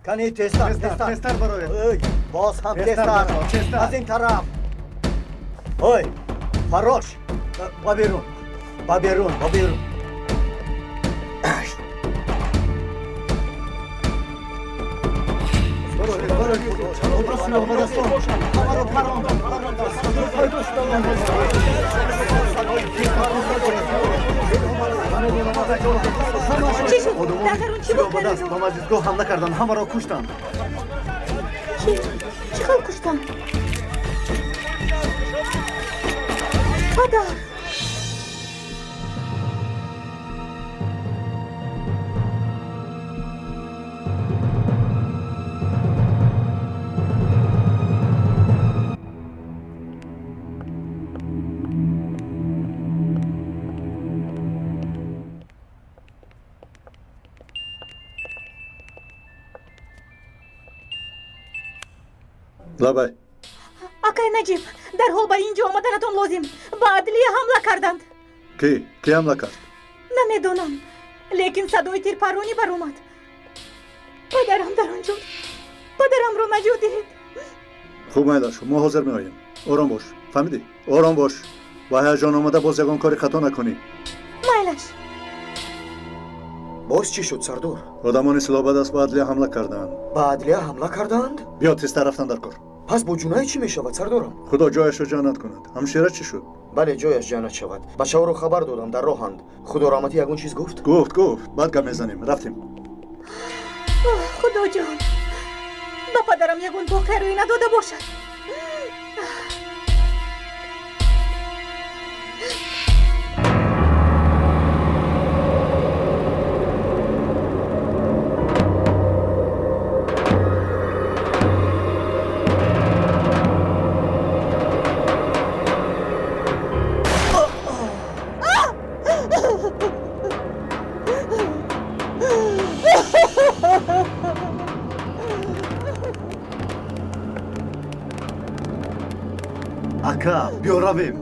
کنی تستر برای باز هم تستر از این طرف اوی فراش با بیرون چی شد؟ دخترون چی بود کردن؟ با مجلسگاه حمله کردن همه را کشتن چی خواهم کشتن؟ پدر لابای آقای نجیب در حال به اینجا آمدنتون لازم با عدلیه حمله کردند کی حمله کرد؟ نمیدونم لیکن صدای تیرپرانی بر اومد پدرم در آنجا پدرم رو نجات دهید خوب میداش ما حاضر میآییم آرام باش فهمیدی آرام باش با هیجان آمده باز یگان کاری خطا نکنی مایلش باز چی شد سردار؟ آدمان اسلام دست با عدلیه حمله کردند با عدلیه حمله کردند؟ بیا تست رفتن در کار پس با جونای چی میشود سردارم؟ خدا جایش را جانت کند همشیره چی شد؟ بله جایش جانت شود بچه‌ها رو خبر دادم در راهند خدا رحمتی یگون چیز گفت؟ گفت بعد گپ میزنیم رفتیم خدا جان با پدرم یگون باقی روی نداده باشد ака биё равем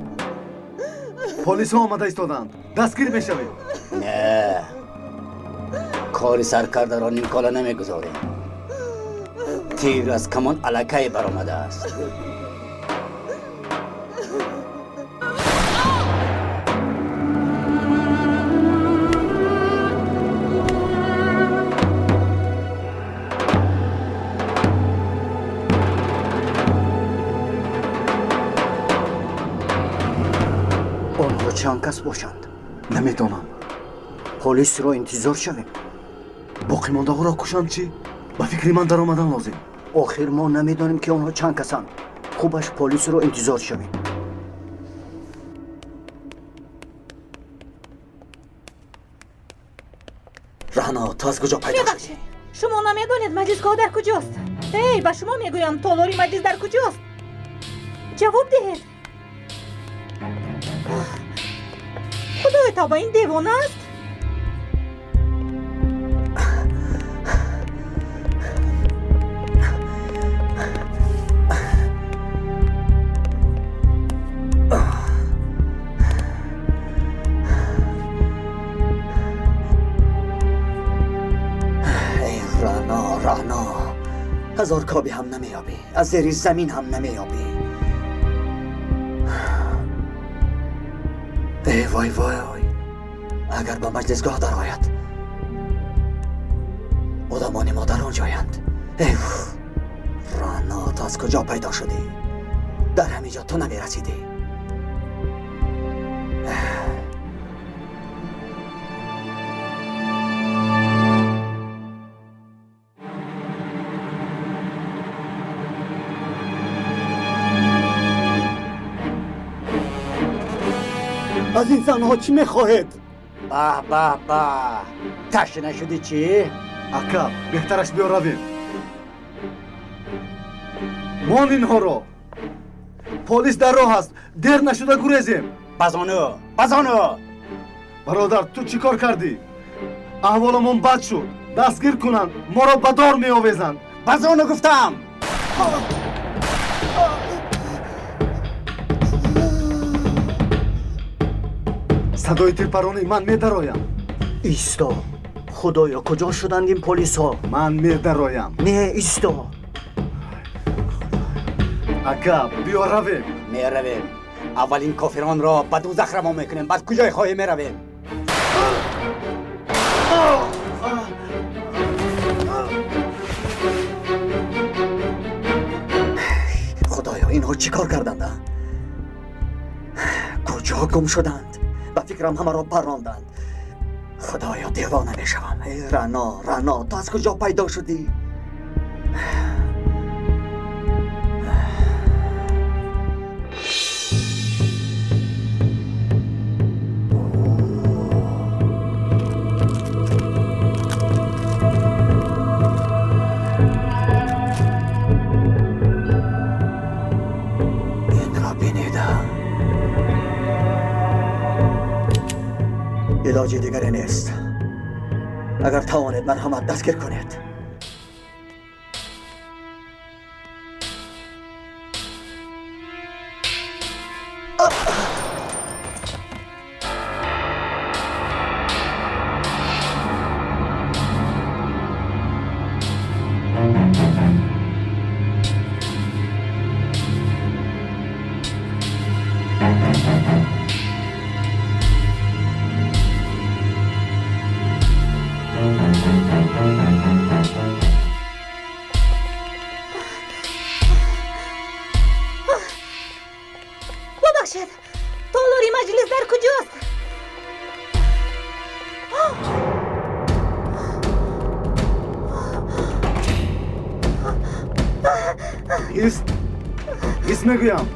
полисҳо омада истоданд дастгир мешавем نه کاری سرکرداران این کالا نمیگذاریم تیر از کمان علکه برآمده است چند کس باشند؟ نمیدانم پلیس را انتظار شویم боқӣ мондаҳоро кушанд чӣ ба фикри ман даромадан лозим آخر ما نمیدانیم که آنها چند کسند خوبش پلیس را انتظار شویم رهنا تو از کجا پیدا شدی؟ شما نمیدانید مجلسگاه در کجاست ای با شما میگویم تالاری مجلس در کجاست جواب دهید خدای تا با این دیوانه است ای رانا از آرکابی هم نمیابی از زیر زمین هم نمیابی ای وای اگر به مجلسگاه در آید آدمان ما در آنجایند ای رانا تو از کجا پیدا شدی در همینجا تو نمی رسیدی از این زنها چی میخواهید؟ به تشت نشدی چی؟ ака بهترش بیار رویم مان اینها پلیس در راه است دیر نشده گریزیم بزانو برادر تو چی کار کردی؟ احوالمون بد شد دستگیر کنند ما را به دار می آویزند بزانو گفتم صدای تیرپرانی من می درایم ایستا خدایا کجا شدند این پلیس ها؟ من میردرویم. نه ایستا. اکا بیا رویم. میرویم. اولین کافران را به دوزخ رها میکنیم، بعد کجای خواهی میرویم؟ خدایا اینها چی کار کردند؟ کجا گم شدند؟ به فکرم همه را پراندند. خدایا دیوانه میشوم. ای رنا تو از کجا پیدا شدی؟ این را بینیدم. علاجی دیگری نیست. اگر توانید مرحمت دستگیر کنید. ببخشید تالاری مجلس در کجاست؟ ایست میگویم.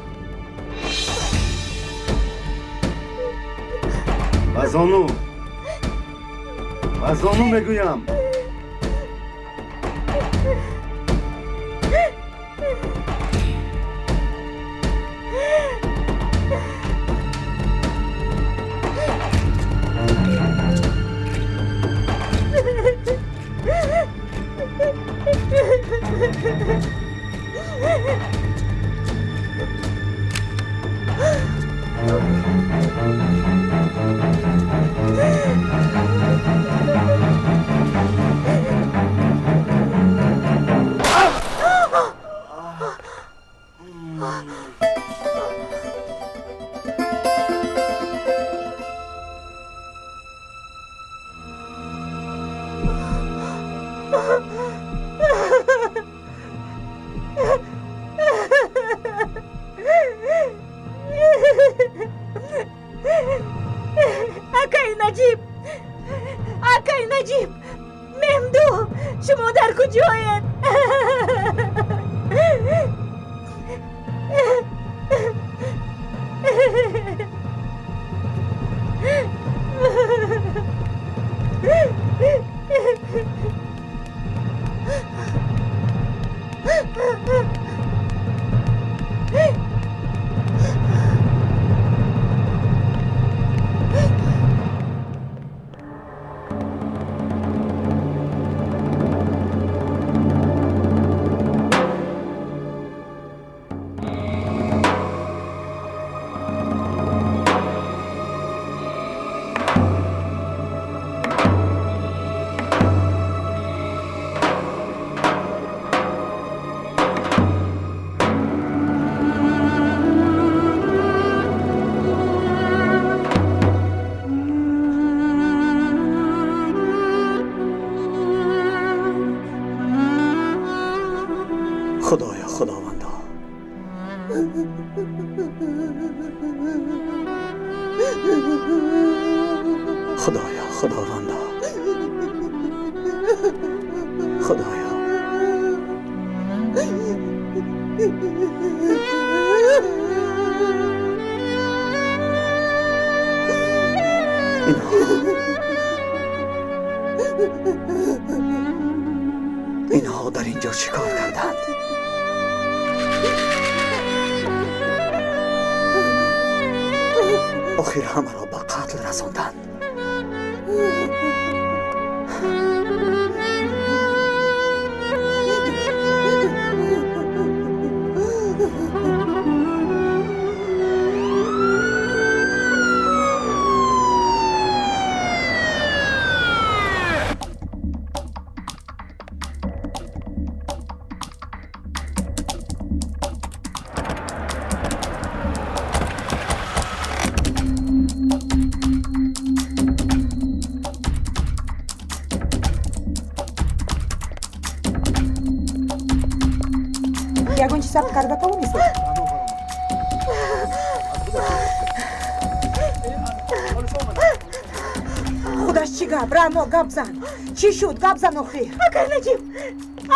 بزانو میگویم. آقای نجیب ممدو شما در کجایید؟ خدایا خداوندا خدایا خداوندا خدایا اینها در اینجا چیکار کردند؟ آخر همه را به قتل رساندند. آنچه ثبت کرده تا اون نیست. خودش چی گفت؟ رانو گپ زن. چی شد؟ گپ زن آخیر.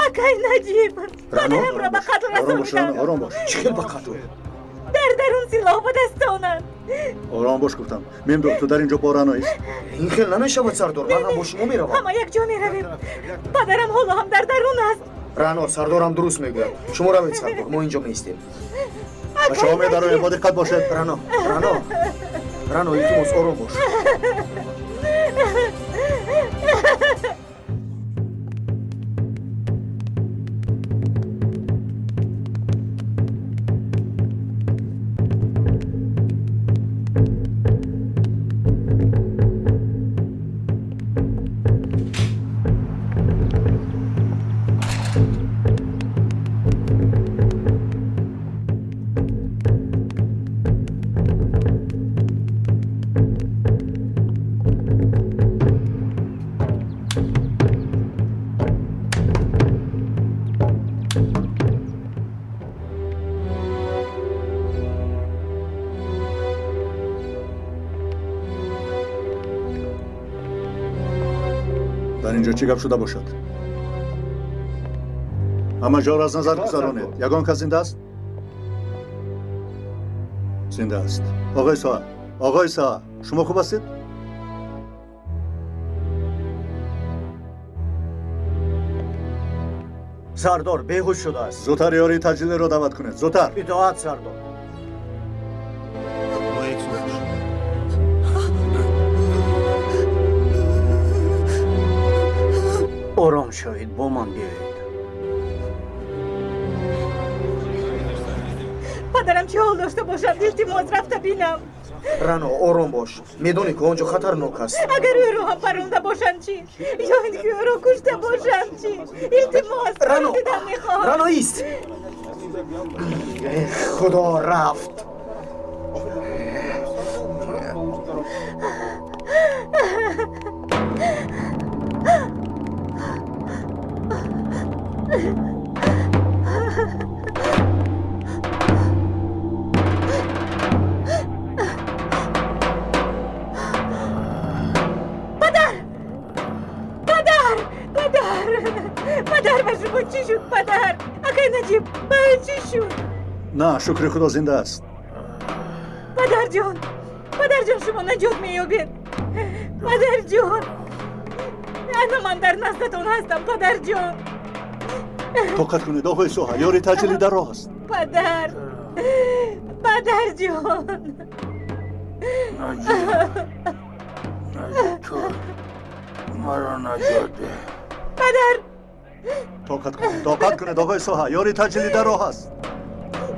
آقای نجیب پدرم را به قتل رسوندند. آرام باش. چی به قتل؟ درون سلاح به دستانند. آرام باش گفتم. میم تو در اینجا با راناییست. این خیلی نمیشود سردار. من هم با شما میروم. همه یک جا میرویم. پدرم حالا هم در درون است. رانو سردارم درست میگوید. شما روید سردار. ما اینجا میستیم. شما میدارم با دقت باشد. رانو التماس آرام باش. در اینجا چی گپ شده باشد؟ همه جا را از نظر گذرانید. یگان کس زنده است؟ زنده است. آقای ساعه شما خوب هستید؟ سردار بیهوش شده است. زودتر یاری تجلیل را دعوت کنید. زودتر. اطاعت سردار. آرام شوید با من بیایید. پدرم چه حال داشته باشد؟ التماس رفته بینم. رانو آرام باش. میدونی که آنجا خطرناک است. اگر او رو هم پرونده باشند چی؟ یا اینکه او رو کشته باشند چی؟ التماس رانو دیدن میخوام. رانو ایست. خدا رفت. پدر به شما چی شد پدر؟ آقای نجیب به چی شد؟ نه شکر خدا زنده است. پدر جان شما نجات میابید. پدر جان انا من در نزدتون هستم پدر جان. طاقت کنید آقای سوها یاری تجلی در راه است. پدر جان نجیب تو مرا نجات ده. پدر طاقت کنید آقای سوها یاری تجلی در راه است.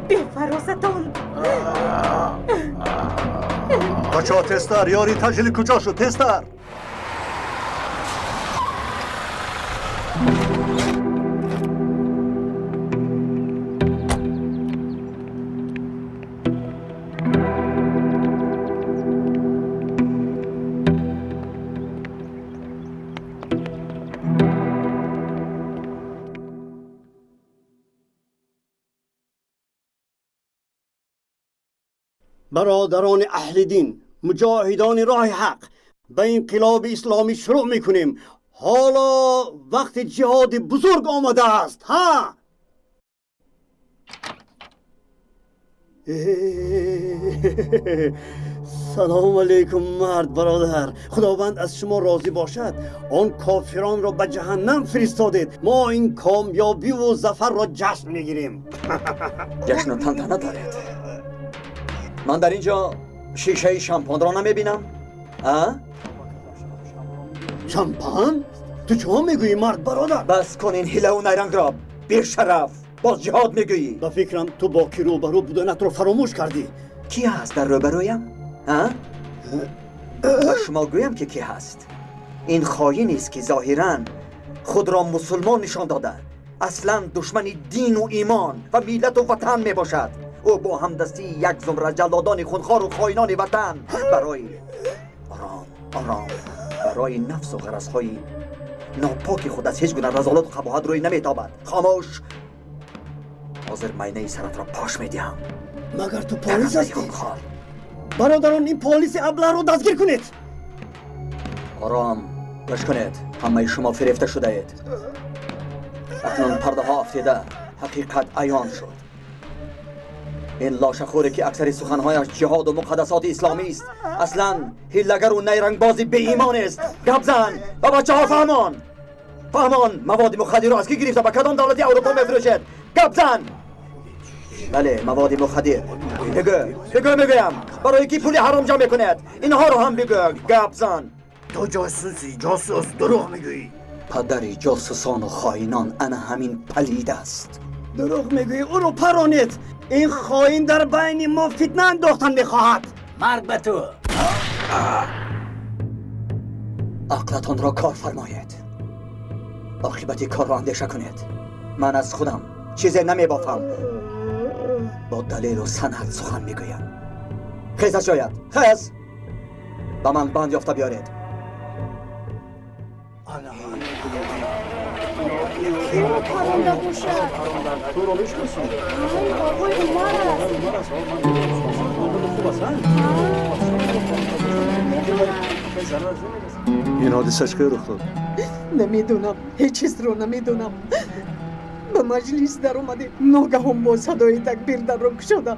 بی فراستان بچه تستر یاری تجلی کجا شد تستر؟ برادران اهل دین، مجاهدان راه حق، به انقلاب اسلامی شروع میکنیم. حالا وقت جهاد بزرگ آمده است. ها سلام علیکم مرد برادر. خداوند از شما راضی باشد. آن کافران را به جهنم فرستادید. ما این کامیابی و ظفر را جشن میگیریم. جشن و تنتنه دارید. من در اینجا شیشه شامپان را نمیبینم. شامپان؟ تو چه میگویی مرد برادر؟ بس کن این حیله و نیرنگ را. بیر شرف باز جهاد میگویی. به فکرم تو با کی روبرو بودنت رو فراموش کردی. کی هست در روبرویم؟ و شما گویم که کی هست. این خائنی است که ظاهراً خود را مسلمان نشان داده، اصلا دشمن دین و ایمان و ملت و وطن می باشد. او با همدستی یک زمره جلادان خونخوار و خائنان وطن برای برای نفس و غرضهای ناپاک خود از هیچ گونه رذالت و قباحت روی نمیتابد. خاموش. حاضر مینه سرت را پاش میدیم. مگر تو پلیس هستی؟ خونخوار. برادران این پلیس ابله رو دستگیر کنید. آرام گوش کنید. همه شما فریفته شده اید. اکنون پرده ها افتیده، حقیقت عیان شد. این لاشخوری که اکثر سخنهایش جهاد و مقدسات اسلامی است، اصلا هیلگر و نیرنگ بازی به ایمان است. گپ زن و بچه ها فهمان مواد مخدر را از کی گرفته به کدام دولتی اروپا میفروشد؟ گپ زن. بله مواد مخدر. بگویم برای کی پول حرام جمع میکند؟ اینها رو هم بگو. گپ زن. تو جاسوسی، جاسوس، دروغ میگویی. پدری جاسوسان و خائنان انا همین پلید است. دروغ میگویی، او رو پرانید. این خائن در بین ما فتنه انداختن میخواهد. مرگ به تو. عقلتان را کار فرمایید. عاقبت کار را اندیشه کنید. من از خودم چیزی نمیبافم. با دلیل و سند سخن میگویم. خیز شاید. خیز با من بند یافته بیارید. این حادثه چه رخ داد؟ نمیدونم، هیچ چیز رو نمیدونم. به مجلس در اومده ناگهان با صدای تکبیر در رو شدم.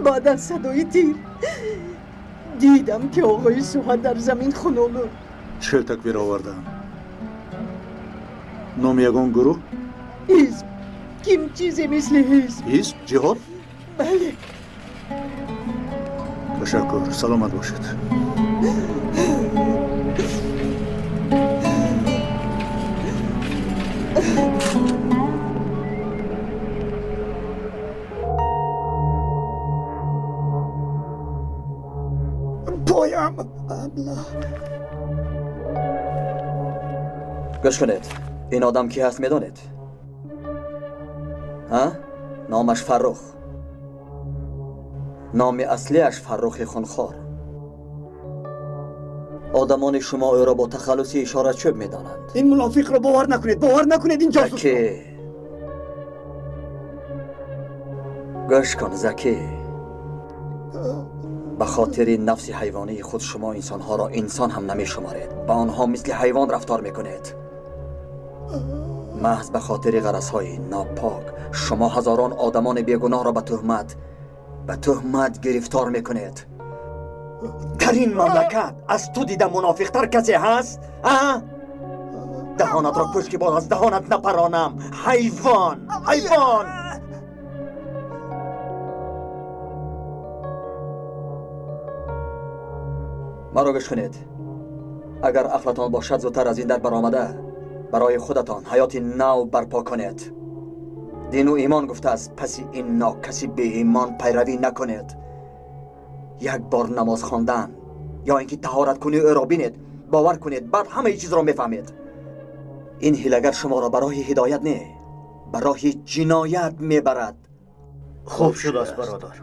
بعد از صدای تیر دیدم که آقای سوها در زمین خونالود. چه تکبیر آوردن؟ نام یگان گروه؟ حزب، کم چیزی مثل حزب. حزب؟ جهاد؟ بله. تشکر، سلامت باشید. پایم ابله. گوش کنید. این آدم کی هست میدانید؟ ها؟ نامش فرخ. نام اصلیش فرخ خونخوار. آدمان شما او را با تخلصی اشاره چوب میدانند. این منافق رو باور نکنید این جاسوس. زکی گوش کن زکی. به خاطر نفس حیوانی خود شما انسانها را انسان هم نمی شمارید. با آنها مثل حیوان رفتار میکنید. محض به خاطر غرضهای ناپاک شما هزاران آدمان بیگناه را به تهمت گرفتار میکنید. در این مملکت از تو دیده منافقتر کسی هست؟ دهانت را پشت که باز از دهانت نپرانم. حیوان. مرا گوش کنید. اگر عقلتان باشد زودتر از این در برآمده برای خودتان حیات نو برپا کنید. دین و ایمان گفته است پس این نا کسی به ایمان پیروی نکنید. یک بار نماز خواندن یا اینکه طهارت کنی او را بینید، باور کنید بعد همه چیز را میفهمید. این هیلگر شما را برای هدایت نه، برای جنایت میبرد. خوب شد است برادر.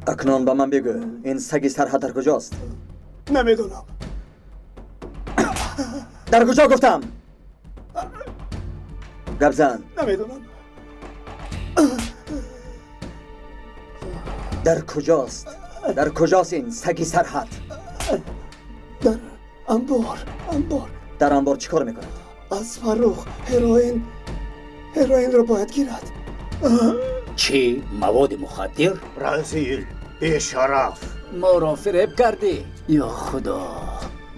اکنون با من بگو این سگ سرحد در کجاست؟ نمیدونم. در کجا گفتم؟ گپ زن. نمیدونم. در کجاست این سگ سرحد؟ در انبار. در انبار چیکار میکند؟ از فرخ هروئین رو باید گیرد. چی؟ مواد مخدر؟ رزیل، بیشرف. ما را فریب کردی؟ یا خدا.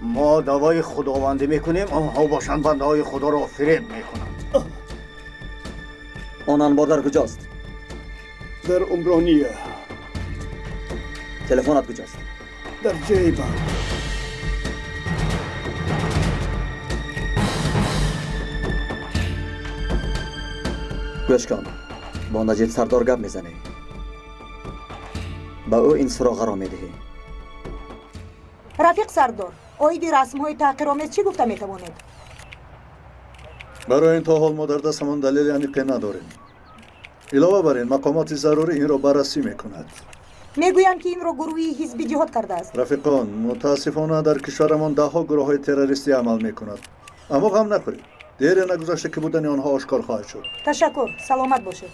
ما دوای خداوندی میکنیم، آنها باشند بنده های خدا را فریب میکنند. آن انبار در کجاست؟ در عمرانیه. تلفنت کجاست؟ در جیبم. گوش کن. با نجیب سردار گپ میزنی، با او این سراغ را میدهی. رفیق سردار، آیدی رسم‌های تحقیرآمیز چی گفته میتوانید؟ برای این تا حال ما در دستمان دلیل یعنی نداریم. علاوه بر این مقامات ضروری این را بررسی میکند. میگویند که این را گروهی حزبی جهاد کرده است. رفیقان، متاسفانه در کشورمان ده ها گروه های تروریستی عمل میکند. اما غم نخورید، دیر نگذشته که بودن آنها آشکار خواهد شد. تشکر، سلامت باشید.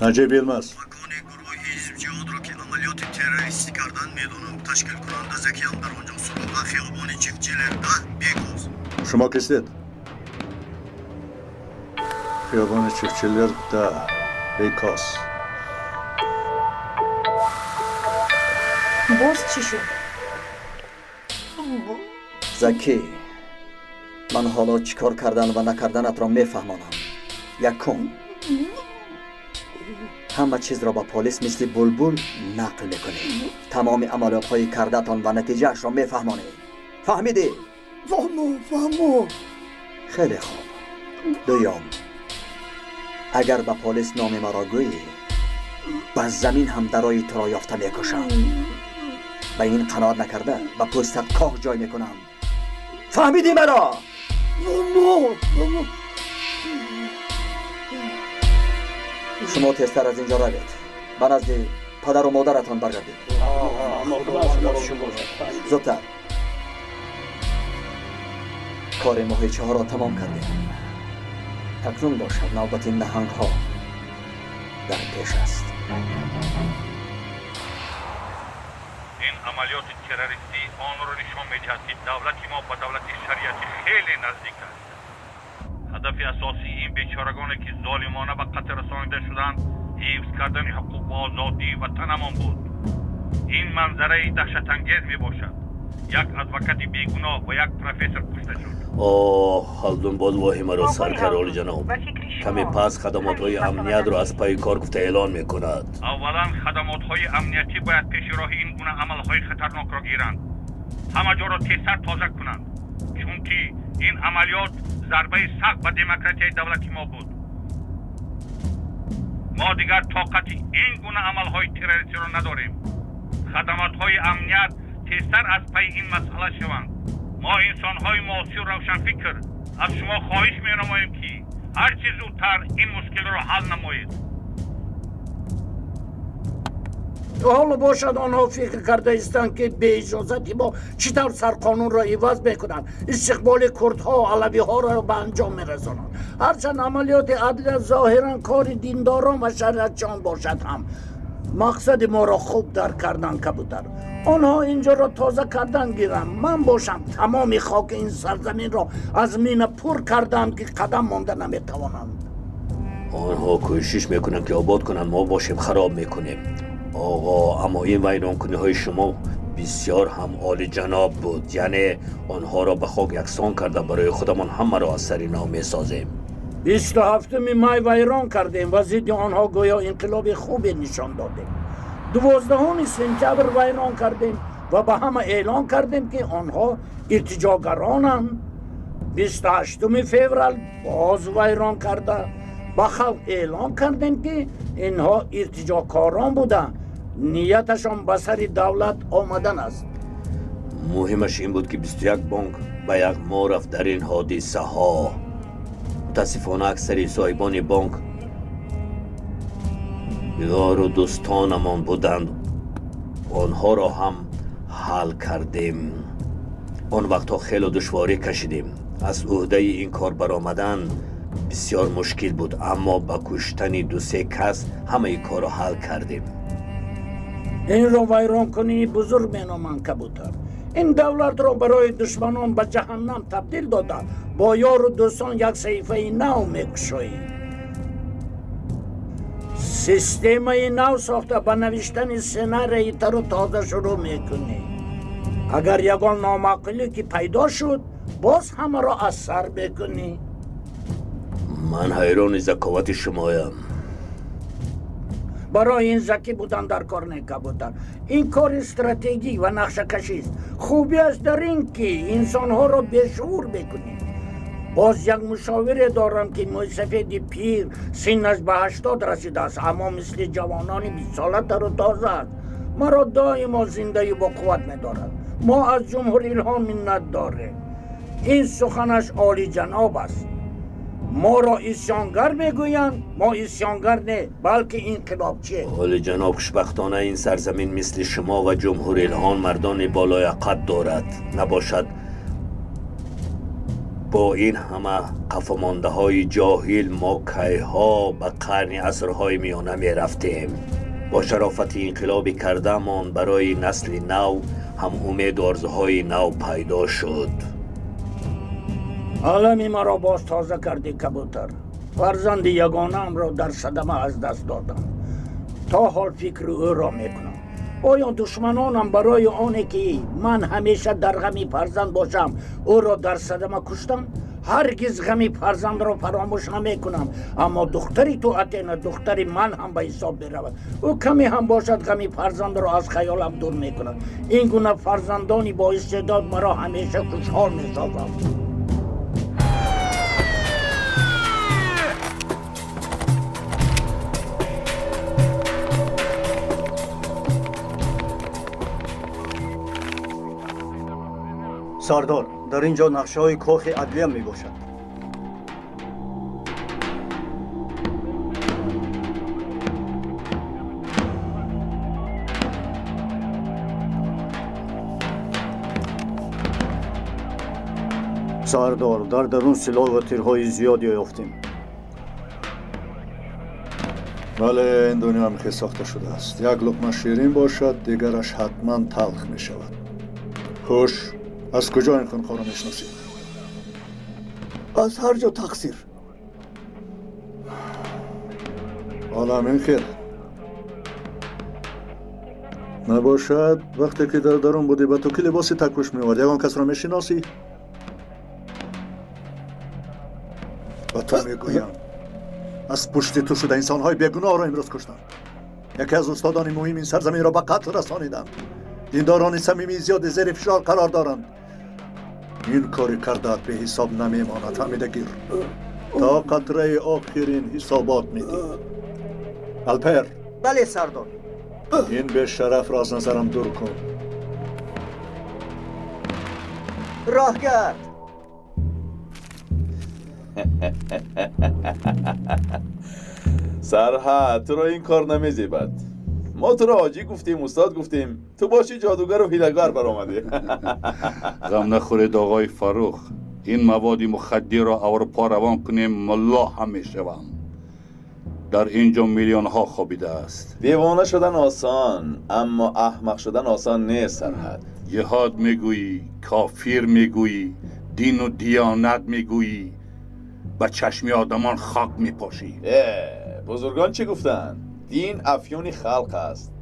نجیب یلمز، مکان گروه حزب جهاد را که عملیات تروریستی کردن میدونم تشکیل کننده زکی هم در آنجا سراغ خیابان چیفچیلر 10 بیگوز. شما کسید؟ خیابان چیفچیلر 10 بیکاس. باز چی شد؟ زکی، من حالا چیکار کردن و نکردنت را میفهمانم. یکم، همه چیز را با پلیس مثل بلبل نقل میکنی. تمام عملیات‌های کردتان و نتیجهش را میفهمانی. فهمیدی؟ فهمو. خیلی خوب. دوم، اگر به پلیس نام مرا گویی، به زمین هم درای تو را یافته میکشم. به این قناعت نکرده به پوستت کاه جای میکنم. فهمیدی مرا؟ شما تیزتر از اینجا روید. به نزد پدر و مادرتان برگردید. زودتر. کار ماهیچه ها را تمام کردیم. اکنون باشد نوبت نهنگ ها در پیش است. این عملیات تروریستی آن را نشان می‌دهد که دولت ما با دولت شریعتی خیلی نزدیک است. هدف اساسی این بیچارگانی که ظالمانه به قتل رسانیده شدند حفظ کردن حقوق و آزادی وطنمان بود. این منظره دهشت‌انگیز میباشد. یک ادوکات بیگناه و یک پروفسور کشته شد. حالدون باز واهمه را سرکرال جناب. کمی پس خدمات‌های امنیت را از پای کار گفته اعلان می‌کند. اولا خدمات‌های امنیتی باید پیش راه این گونه عمل‌های خطرناک را گیرند. همه جا را تیزتر تازه کنند. چون که این عملیات ضربه سخت به دموکراسی دولت ما بود. ما دیگر طاقت این گونه عمل‌های تروریستی را نداریم. خدمات‌های امنیت تیزتر از پی این مسئله شوند. ما انسان‌های معاصر و روشنفکر از شما خواهش می‌نماییم که هر چه زودتر این مشکل را حل نمایید. حالا باشد آنها فکر کرده ایستند که به اجازت ما چطور سرقانون را عوض میکنند، استقبال کردها و علوی ها را به انجام میرسانند. هرچند عملیات عدل ظاهرا کار دینداران و شریعتچیان باشد هم مقصد ما را خوب درک کردن کبوتر. آنها اینجا را تازه کردن گیرم. من باشم تمام خاک این سرزمین را از مینه پر کردم که قدم مانده نمیتوانند. آنها کوشش میکنند که آباد کنند، ما باشیم خراب میکنیم. آقا اما این ویرانکنی های شما بسیار هم عالی جناب بود. یعنی آنها را به خاک یکسان کرده برای خودمان همه را از سر نام میسازیم. 27 می ویران کردیم و ضد آنها گویا انقلاب خوبی نشان دادیم. 12 سپتامبر ویران کردیم و به همه اعلان کردیم که آنها ارتجاعگرانند. 28 فوریه باز ویران کرده به خلق اعلان کردیم که اینها ارتجاعکاران بودند. نیتشان به سر دولت آمدن است. مهمش این بود که 21 بانک به یک ما رفت در این حادثه ها. متاسفانه اکثر صاحبان بانک یار و دوستانمان بودند. آنها را هم حل کردیم. آن وقتها خیلی دشواری کشیدیم. از عهده این کار برآمدن بسیار مشکل بود، اما با کشتن 2-3 کس همه این کار را حل کردیم. این را ویران کنی بزرگ مینامند کبوتر. این دولت را برای دشمنان به جهنم تبدیل داده با یار و دوستان یک صحیفه نو میکشایی. سیستم نو ساخته به نوشتن سناریوی رو تازه شروع میکنی. اگر یگان نامعقولی که پیدا شد باز همه را از سر بکنی. من حیران ذکاوت شمایم. برای این ذکی بودن در کار نکبودن. این کار استراتژی و نقشه کشی است. خوبی است در این که انسان ها را بشعور بکنی. باز یک مشاوره دارم که موسفید پیر سنش به 80 رسیده است، اما مثل جوانان 20 ساله تر و تازه است. مرا دائما زندگی با قوت می‌دارد. ما از جمهوری الهام منت داره. این سخنش عالی جناب است. ما را اسیانگر میگویند، ما اسیانگر نه بلکه انقلابچی. عالی جناب، خوشبختانه این سرزمین مثل شما و جمهوری الهام مردان بالای قد دارد. نباشد با این همه قفامانده های جاهل ما کیها به قرن عصرهای میانه می رفتیم. با شرافت انقلابی کردهمان برای نسل نو هم امید و آرزوهای نو پیدا شد. عالمی مرا باز تازه کردی کبوتر. فرزند یگانه‌ام را در صدمه از دست دادم. تا حال فکر او را میکنم. آیا دشمنانم برای آنه که من همیشه در غم فرزند باشم او را در صدمه کشتم؟ هرگز غم فرزند را فراموش نمی کنم. اما دختری تو اتینا دختری من هم به حساب برود. او کمی هم باشد غم فرزند را از خیالم دور می کند. این گونه فرزندانی با استعداد مرا همیشه خوشحال می سازند. سردار، در اینجا نقشه های کاخ عدلیه می باشد. سردار، در درون سلاح و تیرهای زیادی یافتیم. بله، این دنیا هم که ساخته شده است. یک لقمه شیرین باشد دیگرش حتما تلخ می شود. خوش، از کجا این خونخوار را میشناسی؟ از هر جا تقصیر. عالمین خیر. نباشد وقتی که در درون بودی به تو که لباسی تکوش میورد یکان کس را میشناسی؟ و تو میگویم از پشت تو شده انسانهای بیگناه را امروز کشتن. یکی از استادان مهم این سرزمین را به قتل رسانیدن. دینداران صمیمی زیاد زیر فشار قرار دارند. این کاری کردت به حساب نمیماند. فهمیده گیر تا قطره آخرین حسابات میدی. الپر. بله سردار. این به شرف را از نظرم دور کن. راه گرد. سرحد، تو را این کار نمیزیبد. ما تو را حاجی گفتیم، استاد گفتیم، تو باشی جادوگر و هیله‌گر برآمدی. غم نخورید آقای فروخ. این مواد مخدر را اروپا روان کنیم ملا هم میشوم. در اینجا میلیون ها خوابیده است. دیوانه شدن آسان، اما احمق شدن آسان نیست سرحد. جهاد میگویی، کافر میگویی، دین و دیانت میگویی، به چشمی آدمان خاک میپاشی. بزرگان چی گفتن؟ دین افیون خلق است.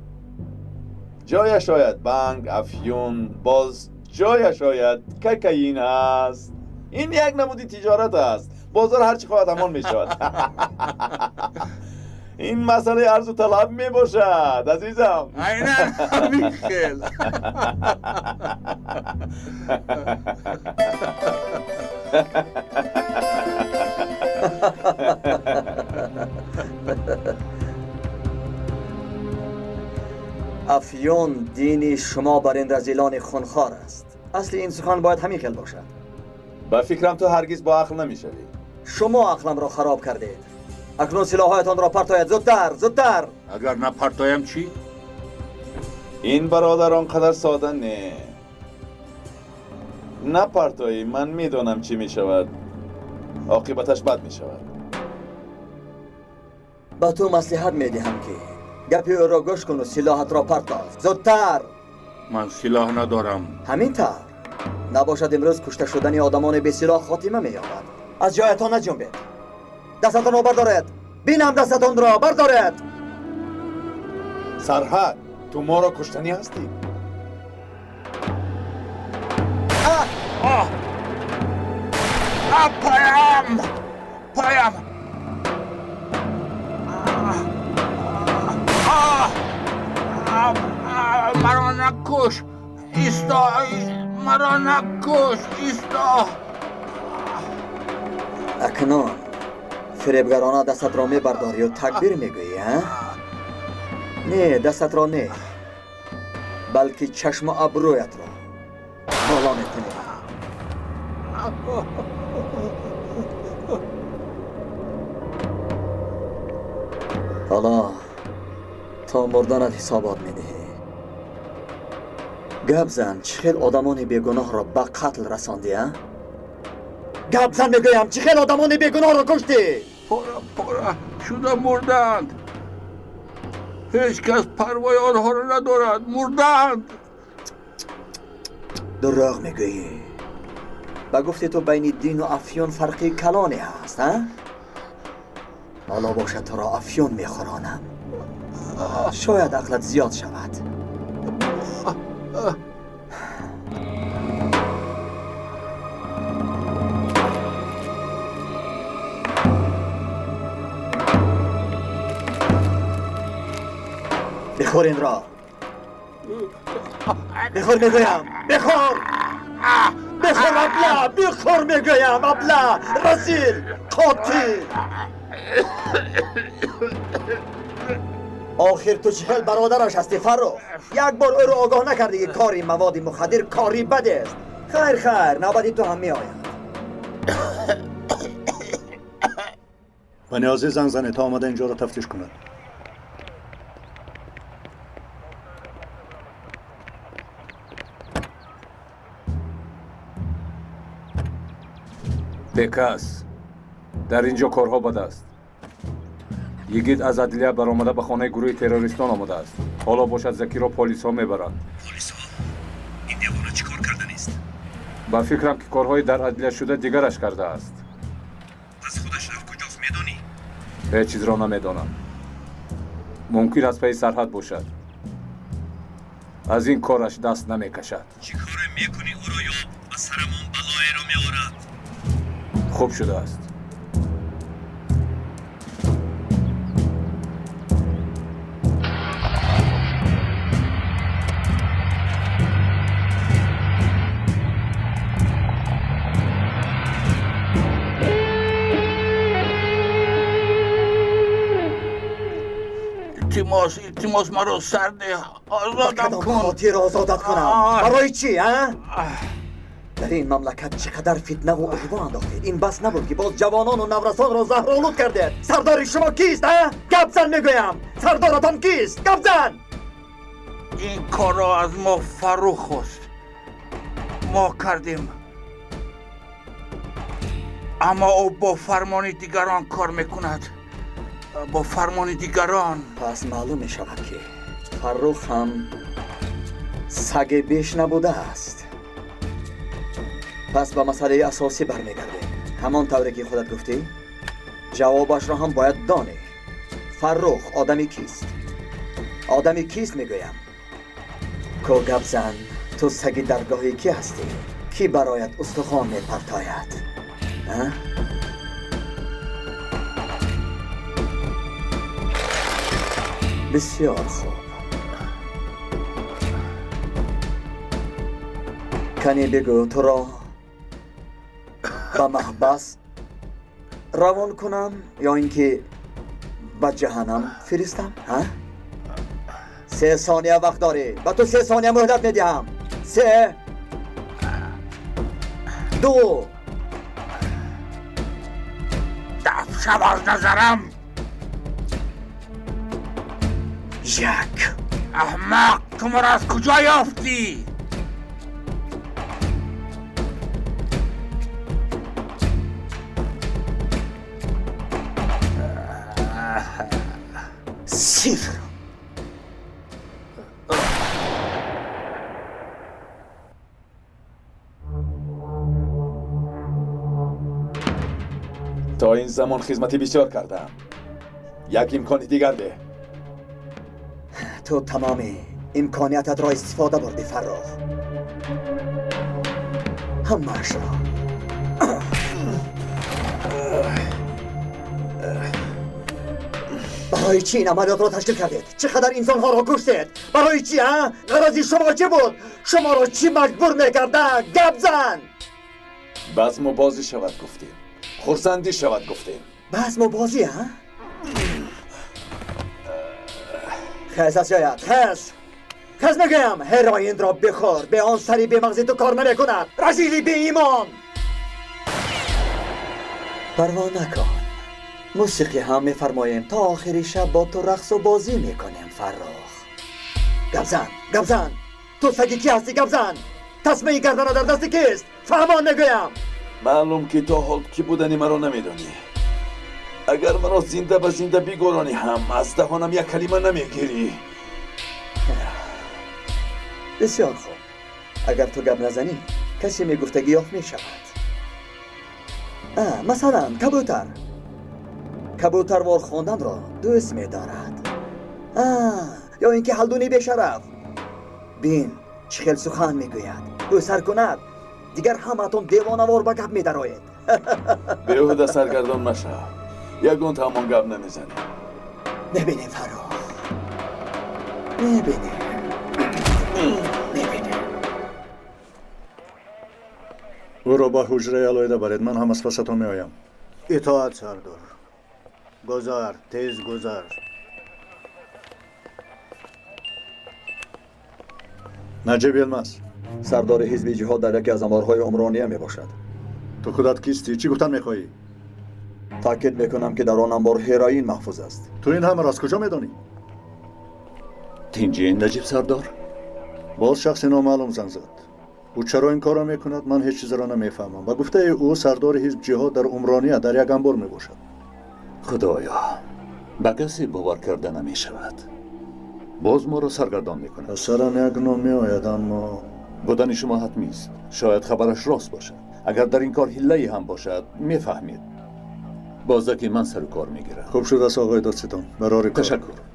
جایش شاید بنگ، افیون، باز جایش شاید ککین است. این یک نمودی تجارت است. بازار هرچی خواهد همان می شود. این مسئله عرض و طلب می باشد عزیزم. عیناً میخیل. افیون دین شما بر این رذیلان خونخوار است. اصل این سخن باید همین خیل باشد. با فکرم تو هرگز با عقل نمیشوی. شما عقلم را خراب کردید. اکنون سلاحایتان را پرتاید. زودتر زودتر. اگر نپرتایم چی؟ این برادر آنقدر ساده نه. نپرتایی، من میدونم چی میشود. عاقبتش بد میشود. با تو مصلحت میدهم که گپی او را گوش کن و سلاحت را پرتاز. زودتر. من سلاح ندارم. همین طور نباشد امروز کشته شدن آدمان بی سلاح خاتمه مییابد. از جایتان نجنبید. دستتان را بردارید. بینم دستتان را بردارید. سرحد، تو ما را کشتنی هستی؟ پایم مرا نکش. ایستا، مرا نکش. ایستا. اکنون فریبگرانه دستت را میبرداری و تکبیر میگویی ها؟ نه دستت را نه، بلکه چشم و ابرویت را بالا میکنی. حالا تا مردنت حسابات میدهی. گپ زن، چه خیل آدمان بیگناه را به قتل رساندی ها؟ گپ زن میگویم، چه خیل آدمان بیگناه را کشتی؟ پاره شده مردند. هیچ کس پروای آنها را ندارد. مردند. دروغ میگویی. با گفتی تو بین دین و افیون فرقی کلانی هست ها؟ حالا باشد تو را افیون میخورانم. شاید عقلت زیاد شود. بخور این را. بخور میگویم. بخور. بخور ابله. بخور میگویم ابله. رسیل. قاتل. آخر تو چهل برادرش هستی فرخ. یک بار او رو آگاه نکردی که کاری مواد مخدر کاری بد است. خیر نوبتی تو هم می آید. و نیازی زنه تا آمده اینجا رو تفتیش کند. بکس در اینجا کارها بد است. یگید از عدلیه برآمده به خانه گروه تروریستان آمده است. حالا باشد زکی را پلیس ها میبرند. پلیس ها؟ این دیوانه چی کار کرده نیست؟ با فکرم که کارهای در عدلیه شده دیگرش کرده است. پس خودش رفت کجاست میدانی؟ هیچ چیز را نمیدانم. ممکن است پی سرحد باشد. از این کارش دست نمیکشد. چی کار میکنی او را یا از سرمان بلایی را میآورد؟ خوب شده است. التماس مرا سرده. آزادم کدام کن. خاطر آزادت کنم؟ برای چی ها؟ در این مملکت چقدر فتنه و اغوا انداختید. این بس نبود که باز جوانان و نورسان را زهرآلود کردید. سردار شما کیست ها؟ گپ زن میگویم. سردارتان کیست؟ گپ زن. این کار را از ما فرخ است. ما کردیم. اما او با فرمان دیگران کار میکند. با فرمان دیگران. پس معلوم می شود که فرخ هم سگ بیش نبوده است. پس به مسئله اساسی برمیگرده. همان طوری که خودت گفتی جوابش را هم باید دانی. فرخ آدمی کیست؟ آدمی کیست میگویم؟ کو گپ زن، تو سگ درگاهی کی هستی؟ کی برایت استخوان میپرتاید؟ بسیار خوب. کنی بگو تو را به محبس روان کنم یا اینکه به جهنم فرستم؟ 3 ثانیه وقت داری. به تو 3 ثانیه مهلت میدهم. 3 2 دفع شو از نظرم. 1 احمق، تو مرا از کجا یافتی؟ صفر. تا این زمان خدمتی بسیار کردم. یک امکان دیگر ده. تو تمام امکانیتت را استفاده بردی فرخ. همه‌اش را. برای چی این عملیات را تشکیل کردید؟ چقدر انسان‌ها را کشتید؟ برای چی ها؟ غرضی شما چه بود؟ شما را چی مجبور میکرده؟ گپ زن! بس ما بازی شود گفتیم. خورسندی شود گفتیم. بس ما بازی ها؟ خیز از جایت خیز میگویم هراین را بخور به آن سری به مغزی تو کار نمیکند رزیلی به ایمان پروا نکن موسیقی هم میفرماییم تا آخری شب با تو رقص و بازی میکنیم فرخ گبزن تو سگی کی هستی گبزن تسمه گردن در دستی کیست فهمان نگویم معلوم که تا حال کی بودنی مرا نمیدانی اگر مرا زنده به زنده بیگرانی هم از دهانم یک کلمه نمیگیری بسیار خوب اگر تو گپ نزنی کسی میگفته گیاه میشود مثلا کبوتر وار خواندن را دوست میدارد یا اینکه حلدونی بشرف بین چه خیل سخن میگوید او سر کند دیگر همتون دیوانوار به گپ میدرآیید بیهوده سرگردان مشه یگون تمام گپ نمیزنی میبینیم فرخ میبینیم او را با حجره علایده برید من هم از پستون می آیم اطاعت سردار گذار تیز گذار نجیب یلمز سردار حزب جهاد در یکی از امارهای عمرانیه می باشد تو خودت کیستی؟ چی گفتن میخواهی؟ تاکید میکنم که در آن انبار هیروئین محفوظ است تو این همه را از کجا میدانی؟ تینجی نجیب سردار؟ باز شخصی نامعلوم زنگ زد او چرا این کار را میکند من هیچ چیز را نمیفهمم و گفته او سردار حزب جهاد در عمرانیه در یک انبار میباشد خدایا به کسی باور کرده نمیشود باز ما را سرگردان میکنه از سرم یک نام میآید اما بودن شما حتمی است شاید خبرش راست باشد اگر در این کار حیله‌ای هم باشد میفهمید بازدکی من سر کار میگیره خوب شد است آقای دادستان برای کار تشکر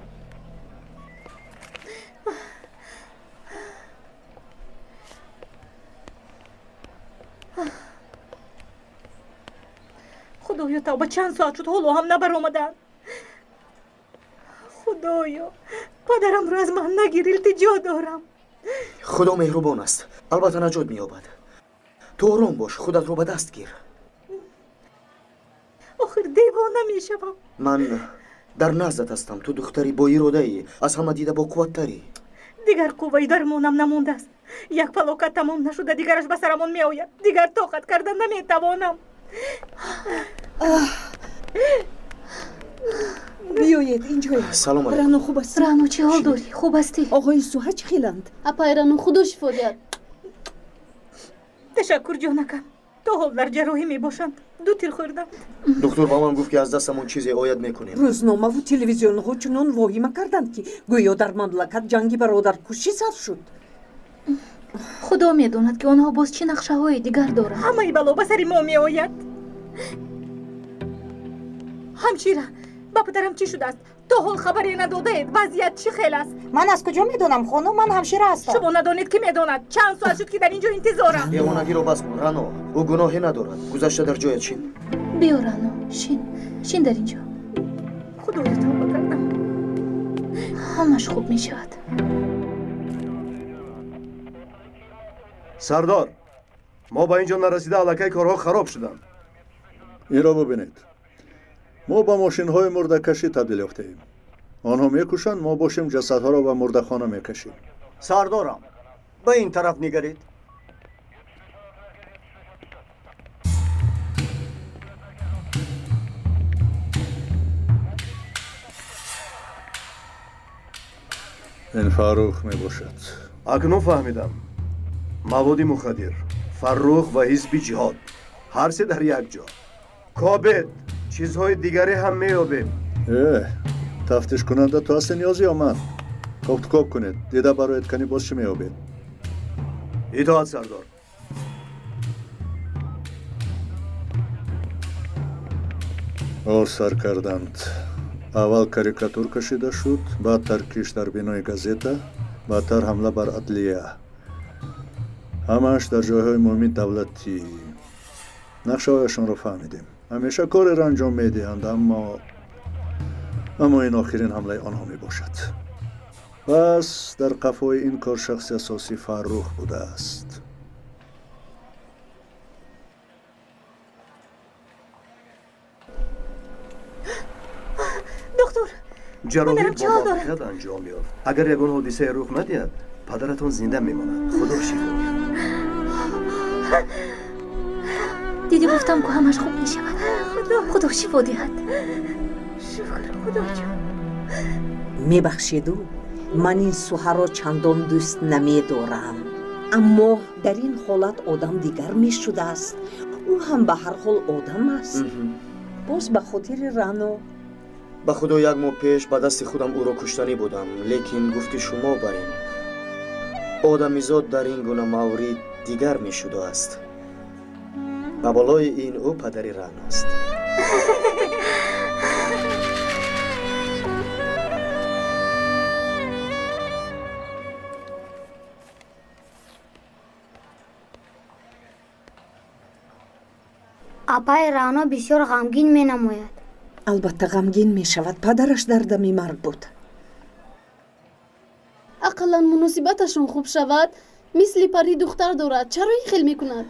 خدایا توبه چند ساعت شد حالا هم نبر آمدن خدایا پدرم رو از من نگیر التجا دارم خدا مهربان است البته نجات مییابد تو آرام باش خودت رو به دست گیر آخر دیوانه میشوم من در نزدت هستم تو دختری با اراده ای از همه دیده با قوت تری دیگر قوی درمانم نمونده است یک فلاکت تمام نشده دیگرش به سرمان می آید دیگر طاقت کردن نمیتوانم بیایید اینجا سلام علیکم رانو خوب است رانو چه حال داری خوب هستی آقای سوها چه خیلند اپای رانو خودش فوریاد تشکر جانکم تا حال در جراحی می باشند دو تیر خوردم دکتر با من گفت که از دستمون چیزی آید میکنیم روزنامه و تلویزیون ها چنان واهمه کردند که گویا در مملکت جنگی برادرکشی سر شد خدا میداند که آنها باز چه نقشه های دیگر دارند همه ای بلا به سر ما می آید همشیره با پدرم چی شده است تا حال خبری نداده اید وضعیت چی خیل است من از کجا میدونم خانم من همشیره هستم شما ندانید که میداند چند ساعت شد که در اینجا انتظارم دیوانگی رو بس کن رانو او گناهی ندارد گذشته در جایت شین بیا رانو شین در اینجا خدایا توبه کردم همش خوب می شود سردار ما با اینجا نرسیده علکه کارها خراب شدن این را ببینید ما با ماشین های مرده کشی تبدیل یافته ایم آنها میکشند ما باشیم جسدها را به مرده خانه میکشیم سردارم به این طرف نگرید این فروخ میباشد اکنون فهمیدم مواد مخدر فرخ و حزب جهاد هر سه در یک جا کابد چیزهای دیگری هم میابیم تفتیش کننده تو هستی نیازی یا من کاب کنید دیده برایت کنی باز چی میابید اطاعت سردار سر کردند اول کاریکاتور کشیده شد بعد ترکیش در بینای گازета بعدتر حمله بر عدلیه همش در جایهای مهمی دولتی نقشه هایشان رو فهمیدیم همیشه کار را انجام میدهند اما این آخرین حمله آنها می باشد پس در قفای این کار شخص اساسی فرخ بوده است جراحی پدرم با چه حال دارد؟ موفقیت انجام یافت. اگر یگان حادثه رخ ندهد پدرتان زنده میماند. خدا شفا دهد. دیدی گفتم که همش خوب می شود. خدا شفا دهد. شکر خدا جان. میبخشیدو من این سوها را چندان دوست نمیدارم، اما در این حالت آدم دیگر میشده است. او هم به هر حال آدم است. باز به خاطر رانو. به خدا یک ماه پیش به دست خودم او را کشتنی بودم، لیکن گفت شما برین. آدمیزاد در این گونه مورد دیگر می شده است. و بالای این او پدری ران است. اپای رانا بسیار غمگین می نماید. البته غمگین می شود. پدرش در دم مرگ بود. اقلا مناسبتشون خوب شود مثل پری دختر دارد. چرا این خیل می کند؟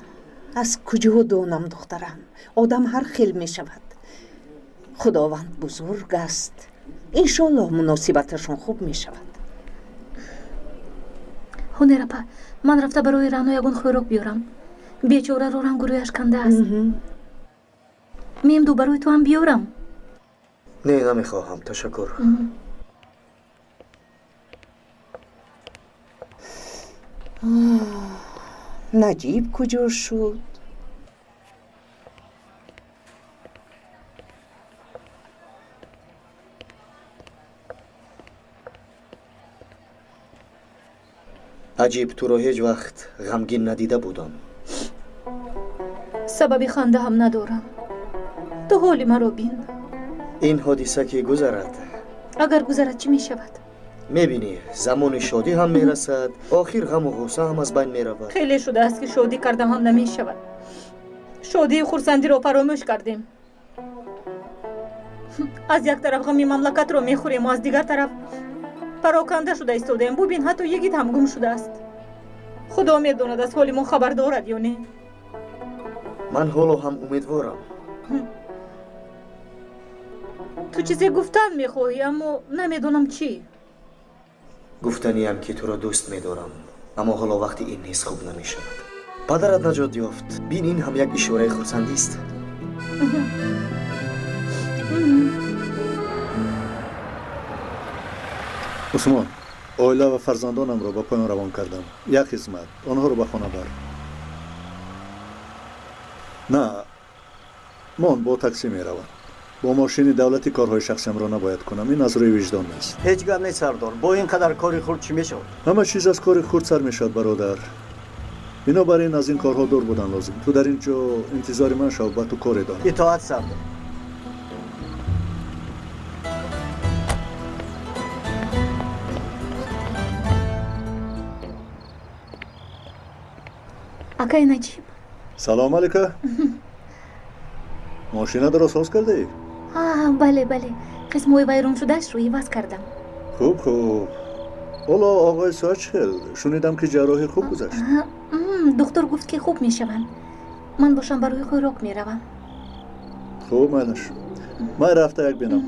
از کجا دانم دخترم؟ آدم هر خیل می شود. خداوند بزرگ است. انشالله مناسبتشون خوب می شود. هنر اپا من رفته برای رانو یگون خوراک بیارم. بیچاره رو رنگ رویش کنده است. میم دو برای تو هم بیارم. نه نمیخواهم، تشکر. نجیب کجا شد؟ عجیب، تو رو هیچ وقت غمگین ندیده بودم. سبب خنده هم ندارم. تو حالی مرا بین. این حادثه که گذرد، اگر گذرد چی می شود؟ میبینی زمان شادی هم میرسد، آخر غم و غصه هم از بین میرود. خیلی شده است که شادی کرده هم نمی شود. شادی خورسندی رو فراموش کردیم. از یک طرف غمی مملکت رو میخوریم و از دیگر طرف پراکنده شده ایستادیم. ببین حتی یکیت هم گم شده است. خدا میداند از حال ما خبر دارد یا نه. من حالا هم امیدوارم. تو چیزی گفتن میخواهی اما نمیدونم چی. گفتنیم که تو را دوست میدارم، اما حالا وقتی این نیست خوب نمیشود. پدرت نجات یافت. بین این هم یک اشاره خرسندی است. عثمان، اویلا و فرزندانم را با پایان روان کردم. یک خدمت، آنها را به خانه بر. نه، من با تاکسی می روم. با ماشین دولتی کارهای شخصیم را نباید کنم. این از روی وجدان است. هیچ گپ نیست سردار. با اینقدر کاری خورد چی میشد؟ همه چیز از کار خود سر میشد برادر. بنابراین از این کارها دور بودن لازم. تو در اینجا انتظار من شو، با تو کاری دارم. اطاعت سردار. اکای نجیب. سلام علیکم. ماشین درست ساز کردی؟ بله قسم ویرون شدهش رو عوض کردم. خوب. حالا آقای ساچل، شنیدم که جراحی خوب گذشت. دکتر گفت که خوب میشوند. من باشم برای خوراک میروم. خوب مالش. من رفته یک بینم.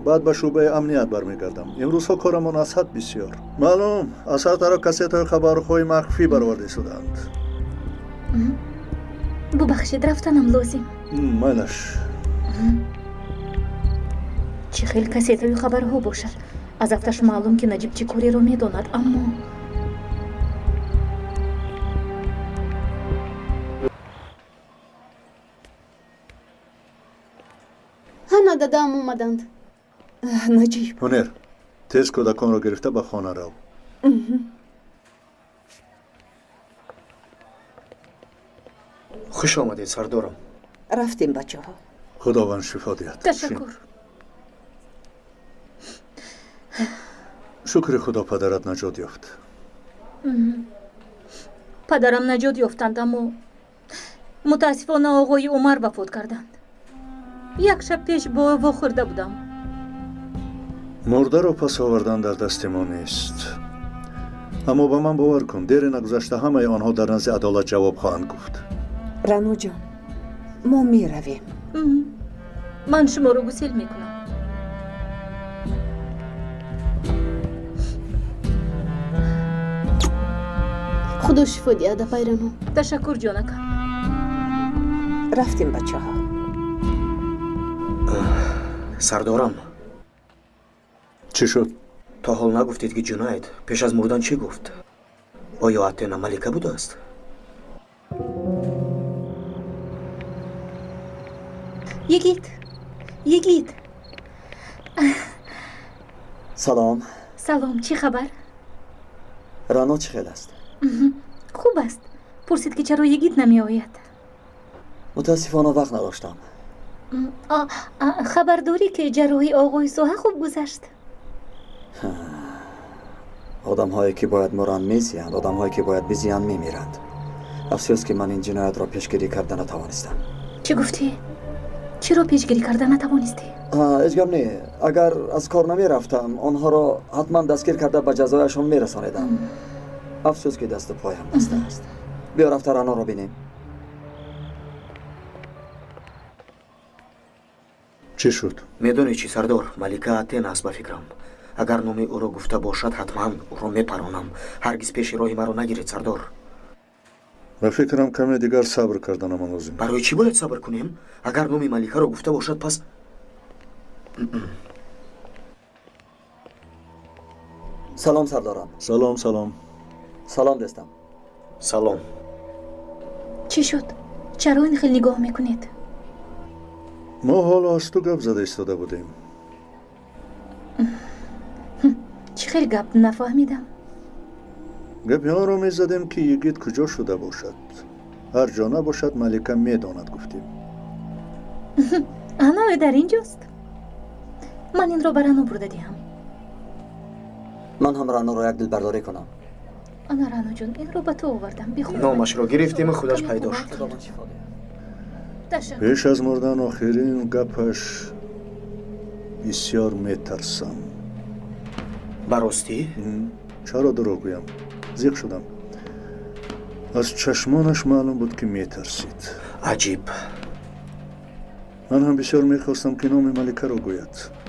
بعد به شعبه امنیت برمیگردم. امروزها کارمان از حد بسیار. معلوم از هر طرف کسیت‌های خبرهای مخفی برآورده شدند. ببخشید رفتنم لازم. مالش. چه خیلی کسیت‌های خبرها باشد. از افتش معلوم که نجیب چی کاری رو میداند، اما هنه دادم اومدند. نجیب. هنر، تیز کودکان را گرفته به خانه رو. خوش آمدید سردارم. رفتیم بچه ها. خداوند شفا دهد. تشکر. شکر خدا پدرت نجات یافت. پدرم نجات یافتند، اما متاسفانه آقای عمر وفات کردند. یک شب پیش با او خورده بودم. مرده را پس آوردن در دست ما نیست. اما با من باور کن، دیر نگذشته همه آنها در نزد عدالت جواب خواهند گفت. رانو جان، ما می رویم. من شما رو گسیل میکنم. خدا شفا دیده پیرانو. تشکر جانکا. رفتیم بچه ها. سردارم چی شد؟ تا حال نگفتید که جناید پیش از مردن چی گفت؟ آیا اتنا ملکه بوده است؟ یگید سلام. سلام، چی خبر؟ رانا چه خیل است؟ خوب است. پرسید که چرا یگید نمی آید. متاسفانه وقت نداشتم. خبر داری که جراحی آقای سوها خوب گذشت؟ آدم هایی که باید مران میزیند، آدم هایی که باید بزیند میمیرند. افسوس که من این جنایت را پیشگیری کرده نتوانستم. چی گفتی؟ چرا پیشگیری کرده نتوانستی؟ اشکال نه. اگر از کار نمی رفتم آنها را حتما دستگیر کرده به جزایشان میرسانیدم. افسوس که دست و پایم بسته است. بیا رفته رانا را بینیم. چی شد؟ میدونی چی سردار؟ ملکه اتن است به فکرم. اگر نام او را گفته باشد حتما او را میپرانم. هرگز پیش راه مرا نگیرید سردار. به فکرم کمی دیگر صبر کردنم لازم. برای چی باید صبر کنیم؟ اگر نام ملکه را گفته باشد پس سلام سردارم. سلام. سلام دستم. سلام. چی شد؟ چرا این خیلی نگاه میکنید؟ ما حالا از تو گپ زده ایستاده بودیم. چی خیلی گپ نفهمیدم. گپی ها رو میزدیم که یگید کجا شده باشد. هر جا نباشد ملکه میداند گفتیم. آنا در اینجاست. من این را برانو برده دیم. من هم رانا را یک دل برداری کنم. آنا رانا جون این رو به تو آوردم. بخور. نامش را گرفتیم خودش پیدا شد. پیش از مردن آخرین گپش بسیار میترسم. براستی؟ چرا دروغ گویم؟ زیق شدم. از چشمانش معلوم بود که میترسید. عجیب. من هم بسیار میخواستم که نام ملکه رو گوید.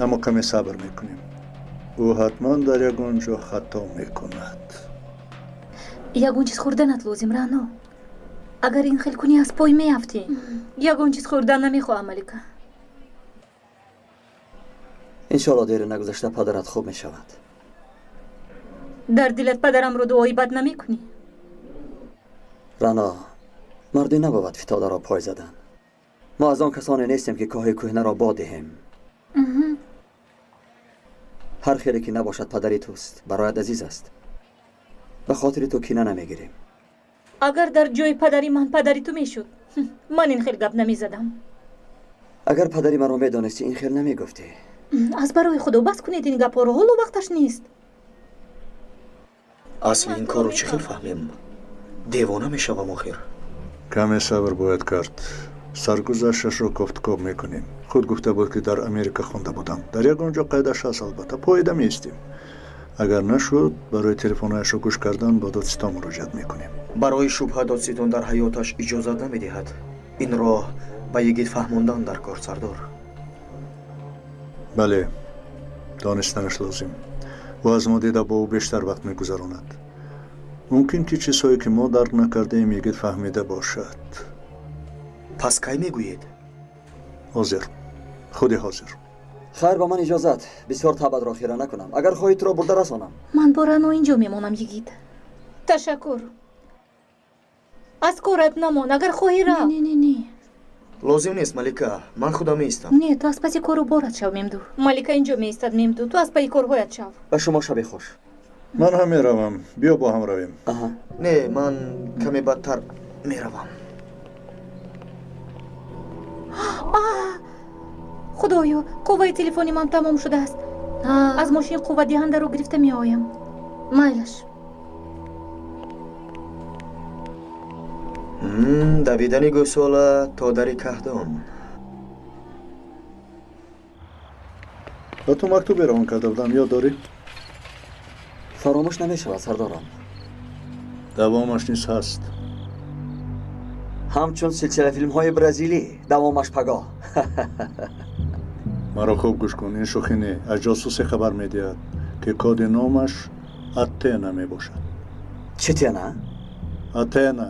اما کمی صبر میکنیم. او حتما در یگان جا خطا میکند. یگان چیز خوردنت لازم رانا. اگر این خیل کنی از پای میافتی. یگان چیز خوردن نمیخواه ملکه. انشالله دیر نگذشته پدرت خوب می شود. در دلت پدرم رو دعایی بد نمی کنی؟ رانا، مردی نباید فتاده را پای زدن. ما از آن کسانی نیستیم که کاه کهنه را بادهیم. هر خیلی که نباشد پدری توست برایت عزیز است. به خاطر تو کینه نمیگیریم. اگر در جای پدری من پدری تو میشد من این خیل گپ نمی زدم. اگر پدری من را میدانستی این خیل نمی گفتی. از برای خدا بس کنید این گپا رو. حالا وقتش نیست. اصل این کار رو چه خیل فهمیم؟ دیوانه میشوم آخر. کمی صبر باید کرد. سرگذشتش رو گفتگو میکنیم. خود گفته بود که در امریکا خونده بودم. در یگانجا قیدش هست البته. پاییده میستیم. اگر نشد برای تلفنش رو گوش کردن با دادستان مراجعت میکنیم. برای شبهه دادستان در حیاتش اجازت نمیدهد. این راه به یگید فهموندن در کار سردار. بله، دانستنش لازم. و از ما دیده با او بیشتر وقت میگذراند. ممکن که چیزهایی که ما درک نکرده ایم یگید فهمیده باشد. پس کی میگویید؟ حاضر. خودی حاضر. خیر با من اجازت. بسیار تبد را خیره نکنم. اگر خواهید تو را برده رسانم. من با رانا اینجا میمانم یگید. تشکر. از کارت نمان. اگر خواهی را. نه. لازم نیست ملکه. من خودم میستم. نه تو از پسی کارو بارد شو میمدو. ملکه اینجا میستد میمدو. تو از پی کارهایت شو. به شما شب خوش. من هم میروم. بیا با هم رویم. نه من کمی بدتر میروم. خدایا قوه تلفنی من تمام شده است. از ماشین قوه دهنده رو گرفته می آیم. مایلش. دویدن گوساله تا در کهدان. و تو مکتوبی روان کرده بودم یاد داری؟ فراموش نمی شود سردارم. دوامش نیست هست. همچون سلسله فیلم های برزیلی دوامش پگاه. مرا خوب گوش کن. این شوخی نه. از جاسوسی خبر میدهد که کد نامش اتنا می باشد. چتینا؟ اتنا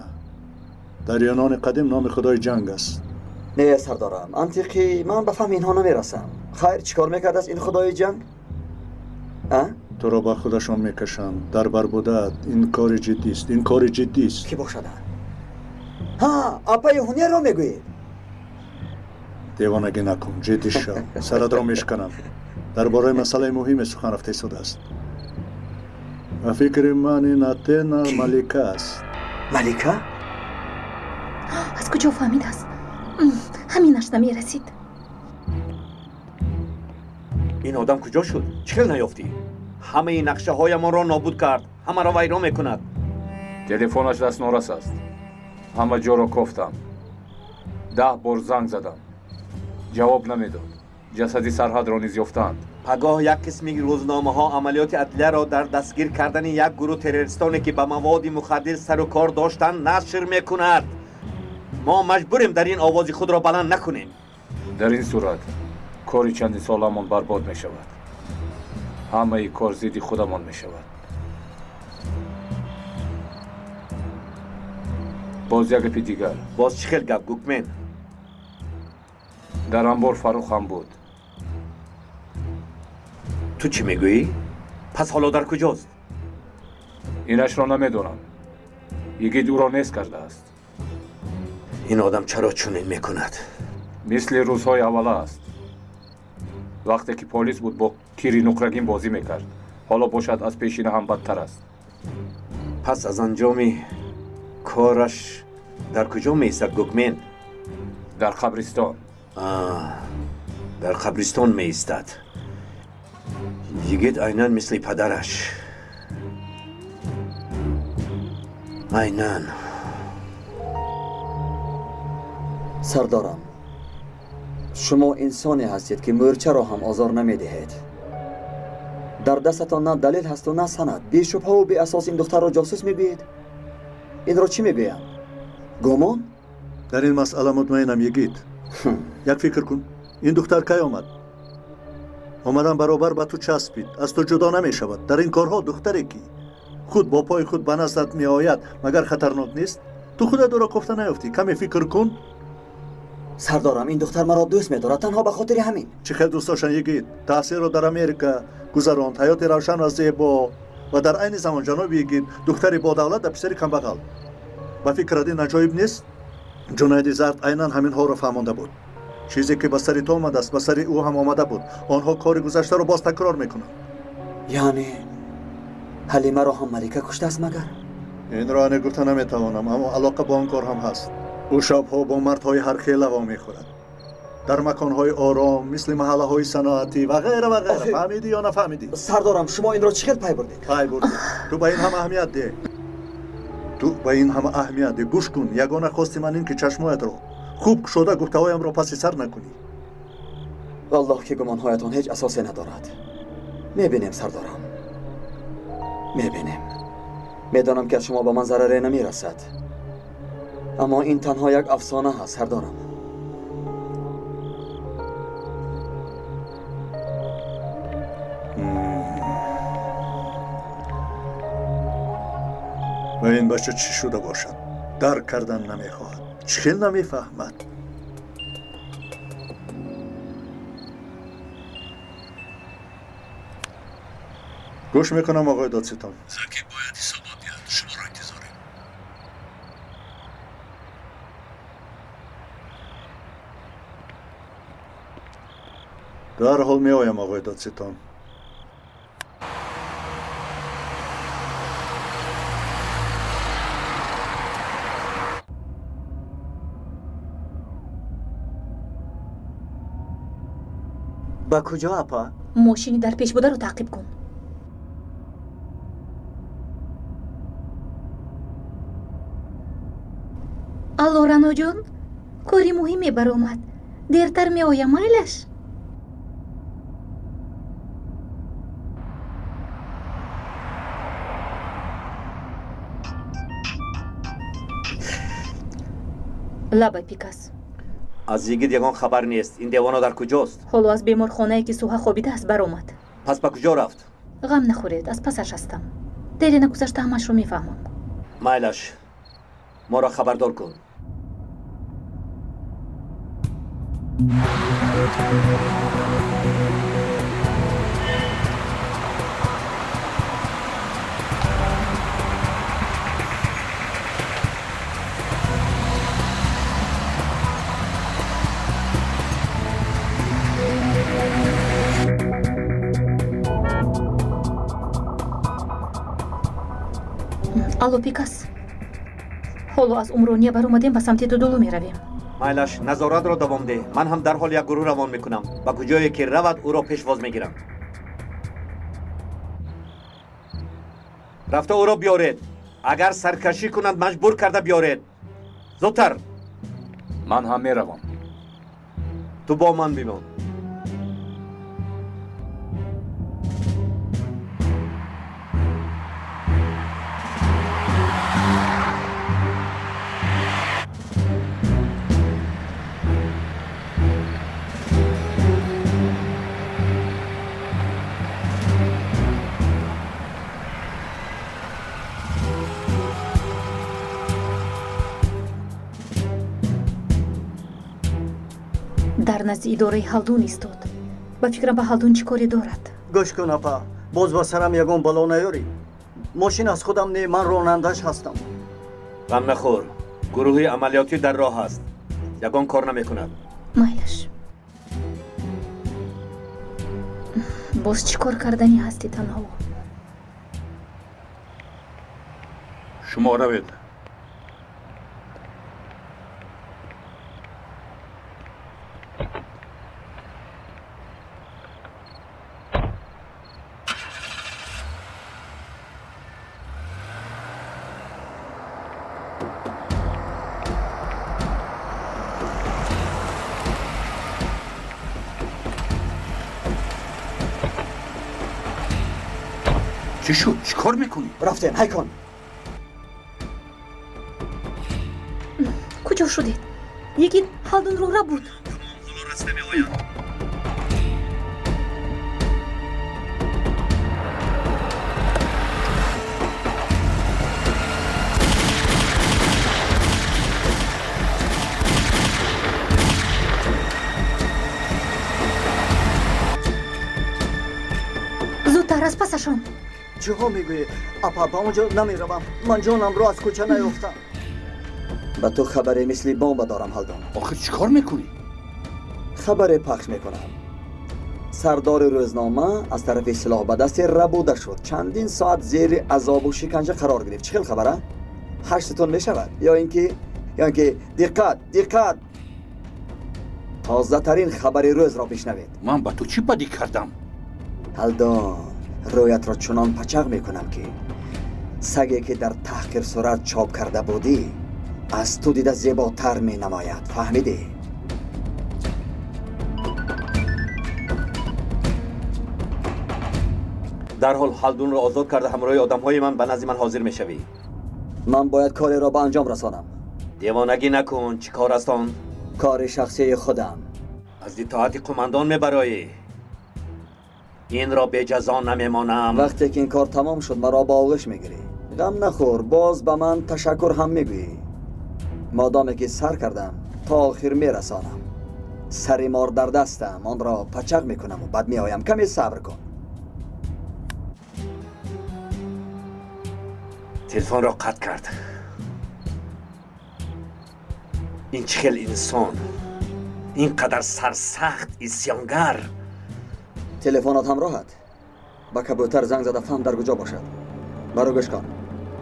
در یونان قدیم نام خدای جنگ است. نه سردارم، انتیقی من به فهم اینها نمیرسم. خیر چیکار میکرد از این خدای جنگ؟ تو را با خودشان میکشند. در بر بودت. این کار جدی است. این کار جدی است. کی باشد؟ ها، اپای هنر رو میگویید؟ دیوانگی نکن. جدی شو. سرت را میشکنم. درباره مسئله مهم سخن رفته شده است. و فکر من این اتنا ملکه است. ملکه؟ از کجا فهمید است؟ همینش نمیرسید. این آدم کجا شد؟ چخیل نیافتی؟ همه این نقشه های ما را نابود کرد. همه را ویران میکند. تلفنش دست نورس است. همه جا را کفتم. 10 بار زنگ زدم. جواب نمیداد. جسدی سرحد را نیز یافتند. پگاه یک قسمی روزنامه ها عملیات عدلیه را در دستگیر کردن یک گروه تروریستانی که به مواد مخدر سر و کار داشتند نشر میکند. ما مجبوریم در این آواز خود را بلند نکنیم. در این صورت کاری چندین سالمان برباد می شود. همه کار زیدی خودمان می شود. باز یک گپ دیگر. باز چه خیل گپ گوکمن؟ در انبار فروخ هم بود. تو چی میگویی؟ پس حالا در کجاست؟ اینش را نمیدونم. یکی او را نیست کرده است. این آدم چرا چنین میکند؟ مثل روزهای اول است. وقتی که پلیس بود با تیری نقرگین بازی میکرد. حالا باشد از پیشینه هم بدتر است. پس از انجام کارش در کجا میایستد گوگمن؟ در قبرستان. در قبرستان میایستد. یگید عیناً مثل پدرش. عیناً. سردارم، شما انسانی هستید که مورچه را هم آزار نمیدهید. در دستتان نه دلیل هست و نه سند. بی شبهه و بی اساس این دختر را جاسوس میگویید. این را چی میگویم؟ گمان؟ در این مسئله مطمئنم یگید. یک فکر کن. این دختر کی آمد؟ آمدن برابر به تو چسبید. از تو جدا نمی شود. در این کارها دختری که خود با پای خود به نزدت می آید مگر خطرناک نیست؟ تو خودت را کفته نیافتی. کمی فکر کن. سردارم، این دختر مرا دوست می‌دارد تنها به خاطر همین. چه خیلی دوست داشتن یگید. تحصیل را در امریکا گذراند. حیات روشن و زیبا و در عین زمان جناب یگید دختری با دولت در پسری کمبغل. با فکر این عجایب نیست؟ جنید زرد عیناً همین ها را فهمانده بود. چیزی که به سر تو آمده است به سر او هم آمده بود. آنها کار گذشته را باز تکرار میکنند. یعنی حلیمه را هم ملکه کشته است مگر؟ این را نگفته نمیتوانم، اما علاقه با آن کار هم هست. او شبها با مردهای هر خیله وا میخورد. در مکانهای آرام مثل محله های صنعتی و غیره و غیره. فهمیدی یا نفهمیدی؟ سردارم، شما این را چقدر پی بردید؟ پی بردید. تو به این هم اهمیت ده. تو به این همه اهمیت ده. گوش کن. یگانه خواستی من این که چشمایت رو خوب شده گفته‌هایم را پس سر نکنی. والله که گمانهایتان هیچ اساسی ندارد. میبینیم سردارم. میبینیم. میدانم که شما به من ضرری نمیرسد. اما این تنها یک افسانه هست سردارم. و این بچه چی شده باشد؟ درک کردن نمیخواهد. چخیل نمیفهمد. گوش میکنم آقای دادستان. زکی باید حسابات بیاد. شما را انتظاریم. در حال می آیم آقای دادستان. با کجا اپا؟ ماشینی در پیش بوده رو تعقیب کن. الو رانو جون، کاری مهمی برآمد. دیرتر می آیم مایلش. لابای پیکاس. از یگید یگان خبر نیست. این دیوانا در کجاست؟ حالا از بیمارخانه‌ای که سوها خوابیده است برآمد. پس به کجا رفت؟ غم نخورید، از پسش هستم. دیری نگذشته همش رو میفهمم. مایلش ما را خبردار کن. алло пикас ҳоло аз умрония баромадем ба самти дудулу меравем. майлаш назоратро давом деҳ. ман ҳам дарҳол як гурӯҳ равон мекунам. ба куҷое ки равад ӯро пешвоз мегирам. рафта ӯро биёред. агар саркашӣ кунад маҷбур карда биёред. зудтар. ман ҳам меравам. ту бо ман бимон. дар назди идораи ҳалдун истод. ба фикрам ба ҳалдун чӣ коре дорад? гӯш кун апа, боз ба сарам ягон бало наёрӣ. мошин аз худам не, ман ронандаш ҳастам. ғам нахӯр. гурӯҳи амалиётӣ дар роҳ аст. ягон кор намекунад. майлаш боз чӣ кор кардани ҳасти танҳо? шумо равед. چی شد؟ چی کار میکنی؟ رفتیم هی کن. کجا شدید؟ یکی ҳалдун رو را بود. زودتر از پسشان. چه ها میگویی؟ اپا با اونجا نمیروم. من جانم رو از کوچه نیفتم. به تو خبری مثل بمب دارم ҳалдун. آخه چی کار میکنی؟ خبری پخش میکنم. سردار روزنامه از طرف سلاح به دست ربوده شد. چندین ساعت زیر عذاب و شکنجه قرار گرفت. چه خبره؟ 8 تن میشود. یا اینکه دقت تازه ترین خبر روز را بشنوید. من به تو چی بدی کردم؟ ҳалдун رویت را چنان پچق میکنم که سگی که در تحقیر صورت چاپ کرده بودی از تو دیده زیباتر می نماید. فهمیدی؟ در حال ҳалдун را آزاد کرده همراه آدم‌های من به نزد من حاضر میشوی. من باید کاری را به انجام رسانم. دیوانگی نکن. چی کار است آن؟ کار شخصی خودم. از اطاعت قماندان میبرایی. این را به جزا نمیمانم. وقتی که این کار تمام شد مرا با آغوش میگیری. غم نخور. باز به من تشکر هم میگویی. مادامی که سر کردم تا آخر میرسانم. سری مار در دستم. آن را پچق میکنم و بعد میآیم. کمی صبر کن. تلفن را قطع کرد. این چخل انسان، اینقدر سرسخت، اسیانگر. تلفنات همراهت. با کبوتر زنگ زده فهم در کجا باشد. مرا گوش کن.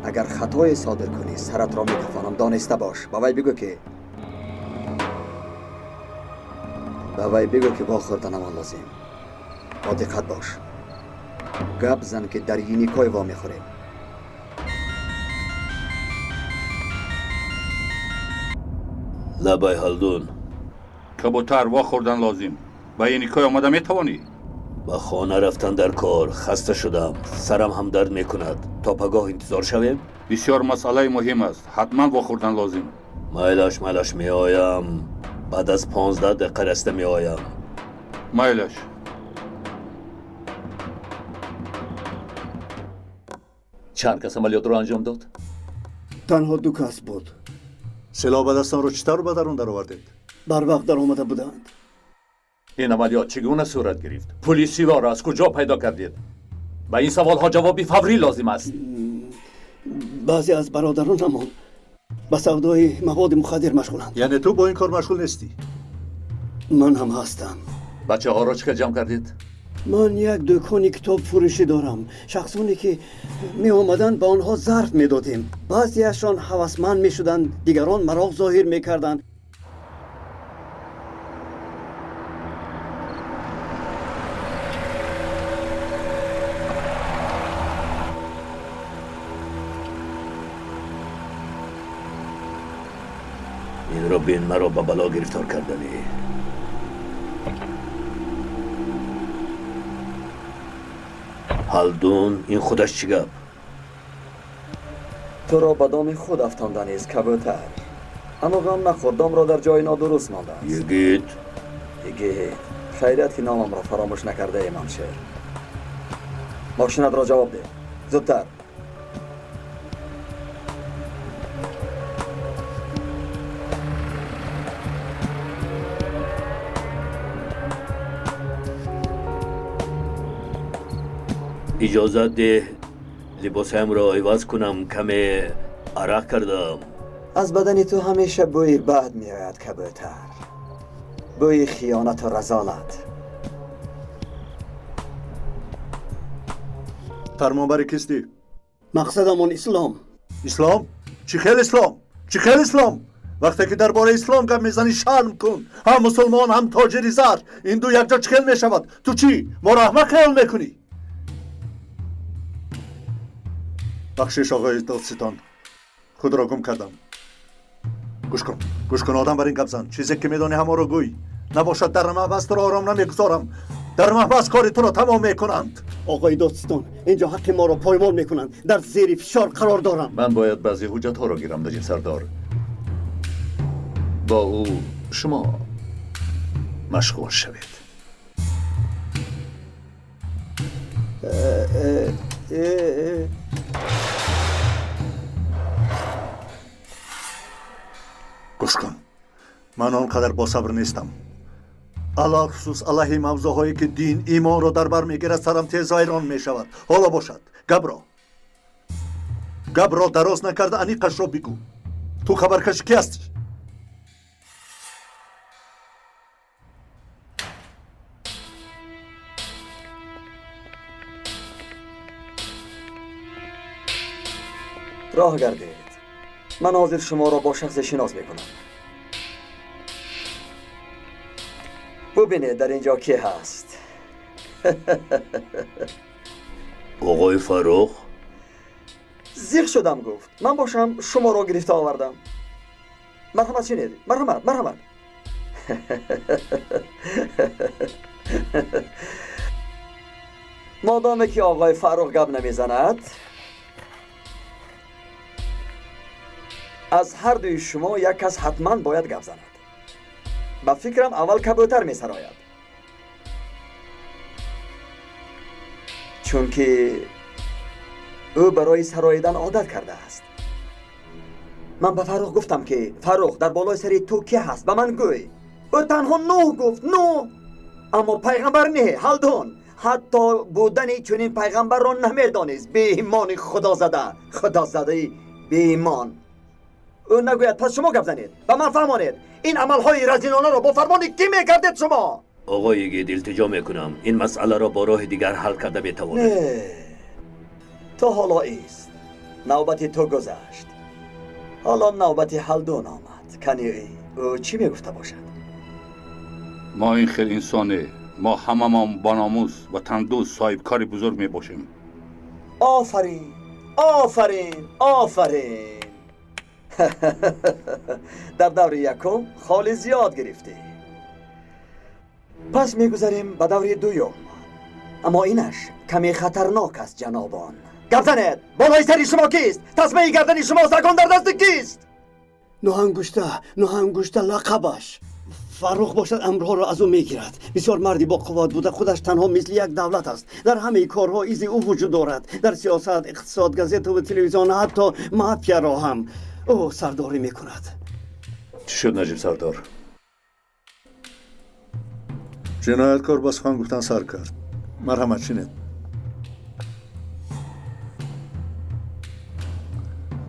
اگر خطای صادر کنی سرت را میکفانم. دانسته باش. با وی بگو که با خوردن امان لازم. با دقت باش. گپ زن که در یینیکای وا میخوریم. لبای ҳалдун. کبوتر وا خوردن لازم. با یینیکای آمده میتوانی؟ با خانه رفتن در کار. خسته شدم. سرم هم درد میکند. تا پگاه انتظار شویم؟ بسیار مسئله مهم است. حتما وا خوردن لازم. مایلش میآیم. بعد از 15 دقیقه رسته میآیم. مایلش. چند کس عملیات را انجام داد؟ تنها 2 کس بود. سلاح به دستان رو چطور به درون در آوردید؟ بر وقت در آمده بودند. این عملیات چگونه صورت گرفت؟ پلیس سلاح را از کجا پیدا کردید؟ به این سوال ها جوابی فوری لازم است. بعضی از برادرانمان به سودای مواد مخدر مشغولند. یعنی تو با این کار مشغول نیستی؟ من هم هستم. بچه ها را چه جمع کردید؟ من یک دکان کتاب فروشی دارم. شخصانی که می آمدن به آنها ظرف می دادیم. بعضیشان هوسمند می شدند، دیگران مراغ ظاهر می کردند. این را بین مرا به بلا گرفتار کردنی. هالدون این خودش چی گفت؟ تو را به دام خود افتاندنی است کبوتر. اما غم نخور، دام را در جای نادرست مانده است. یگید خیریت که نامم را فراموش نکرده ای منشر. ماشینت را جواب ده زودتر. اجازت ده لباسم را عوض کنم، کمی عرق کردم. از بدن تو همیشه بوی بد می آید کبوتر، بوی خیانت و رذالت. فرمانبر کیستی؟ مقصدمان اسلام. اسلام؟ چی خیل اسلام؟ چی خیل اسلام؟ وقتی که درباره اسلام گپ میزنی شرم کن. هم مسلمان هم تاجر زر، این دو یک جا چی خیل میشود؟ تو چی؟ ما را احمق خیال میکنی؟ بخشش آقای دادستان، خود را گم کردم. گوش کن آدم بر این گپ زن. چیزی که میدانی همه را گوی، نباشد در محبس تو را آرام نمیگذارم. در محبس کار تو را تمام میکنند. آقای دادستان، اینجا حق ما را پایمال میکنند، در زیر فشار قرار دارم. من باید بعضی حجت ها را گیرم دجی سردار. با او شما مشغول شوید. گوش کن، من آنقدر با صبر نیستم. علا خصوص علیه موضوعهایی که دین ایمان را در بر میگیرد سرم تیز ایران میشود. حالا باشد گب را دراز نکرده انیقش را بگو. تو خبرکش کی هستی؟ راه گردید. من حاضر شما را با شخص شناس میکنم. ببینید در اینجا کی هست. آقای فاروق؟ زیغ شدم گفت من باشم شما را گرفته آوردم. مرحمت شنید، مرحمت. مادامه که آقای فاروق گپ نمیزند، از هر دوی شما یک کس حتما باید گپ زند. با فکرم اول کبوتر می سراید، چون که او برای سراییدن عادت کرده است. من به فاروق گفتم که فاروق در بالای سری تو کی هست؟ به من گوی. او تنها نوح گفت، نوح. اما پیغمبر نه، هالدون. حتی بودن چنین پیغمبر را نمیدانست. بی ایمان خدا زده بی ایمان. او نگوید پس شما گپ زنید، به من فهمانید این عملهای رزینانه را با فرمان کی میکردید شما؟ آقای گید التجا میکنم این مسئله را با راه دیگر حل کرده میتواند. نه، تا حالا ایست. نوبت تو گذشت، حالا نوبت هالدون آمد. کنی او چی میگفته باشد؟ ما این خیلی انسانه، ما هممان با ناموس و تندوز صاحب کاری بزرگ می باشیم. آفرین. در دور یکم خالی زیاد گرفتی. پس میگذاریم به دور دوم، اما اینش کمی خطرناک است جنابان. گپ زنید، بالای سری شما کیست؟ تسمه گردن شما زگان در دست کیست؟ نوهنگوشته لقبش فروخ باشد امرها را از او میگیرد. بسیار مردی با قوت بوده، خودش تنها مثل یک دولت است. در همه کارها ایزی او وجود دارد. در سیاست، اقتصاد، گازت و تلویزیون، حتی مافیا را هم او سرداری میکند. چی شد نجیب سردار؟ جنایتکار باز خان گفتن سر کرد. مرحمت چینید.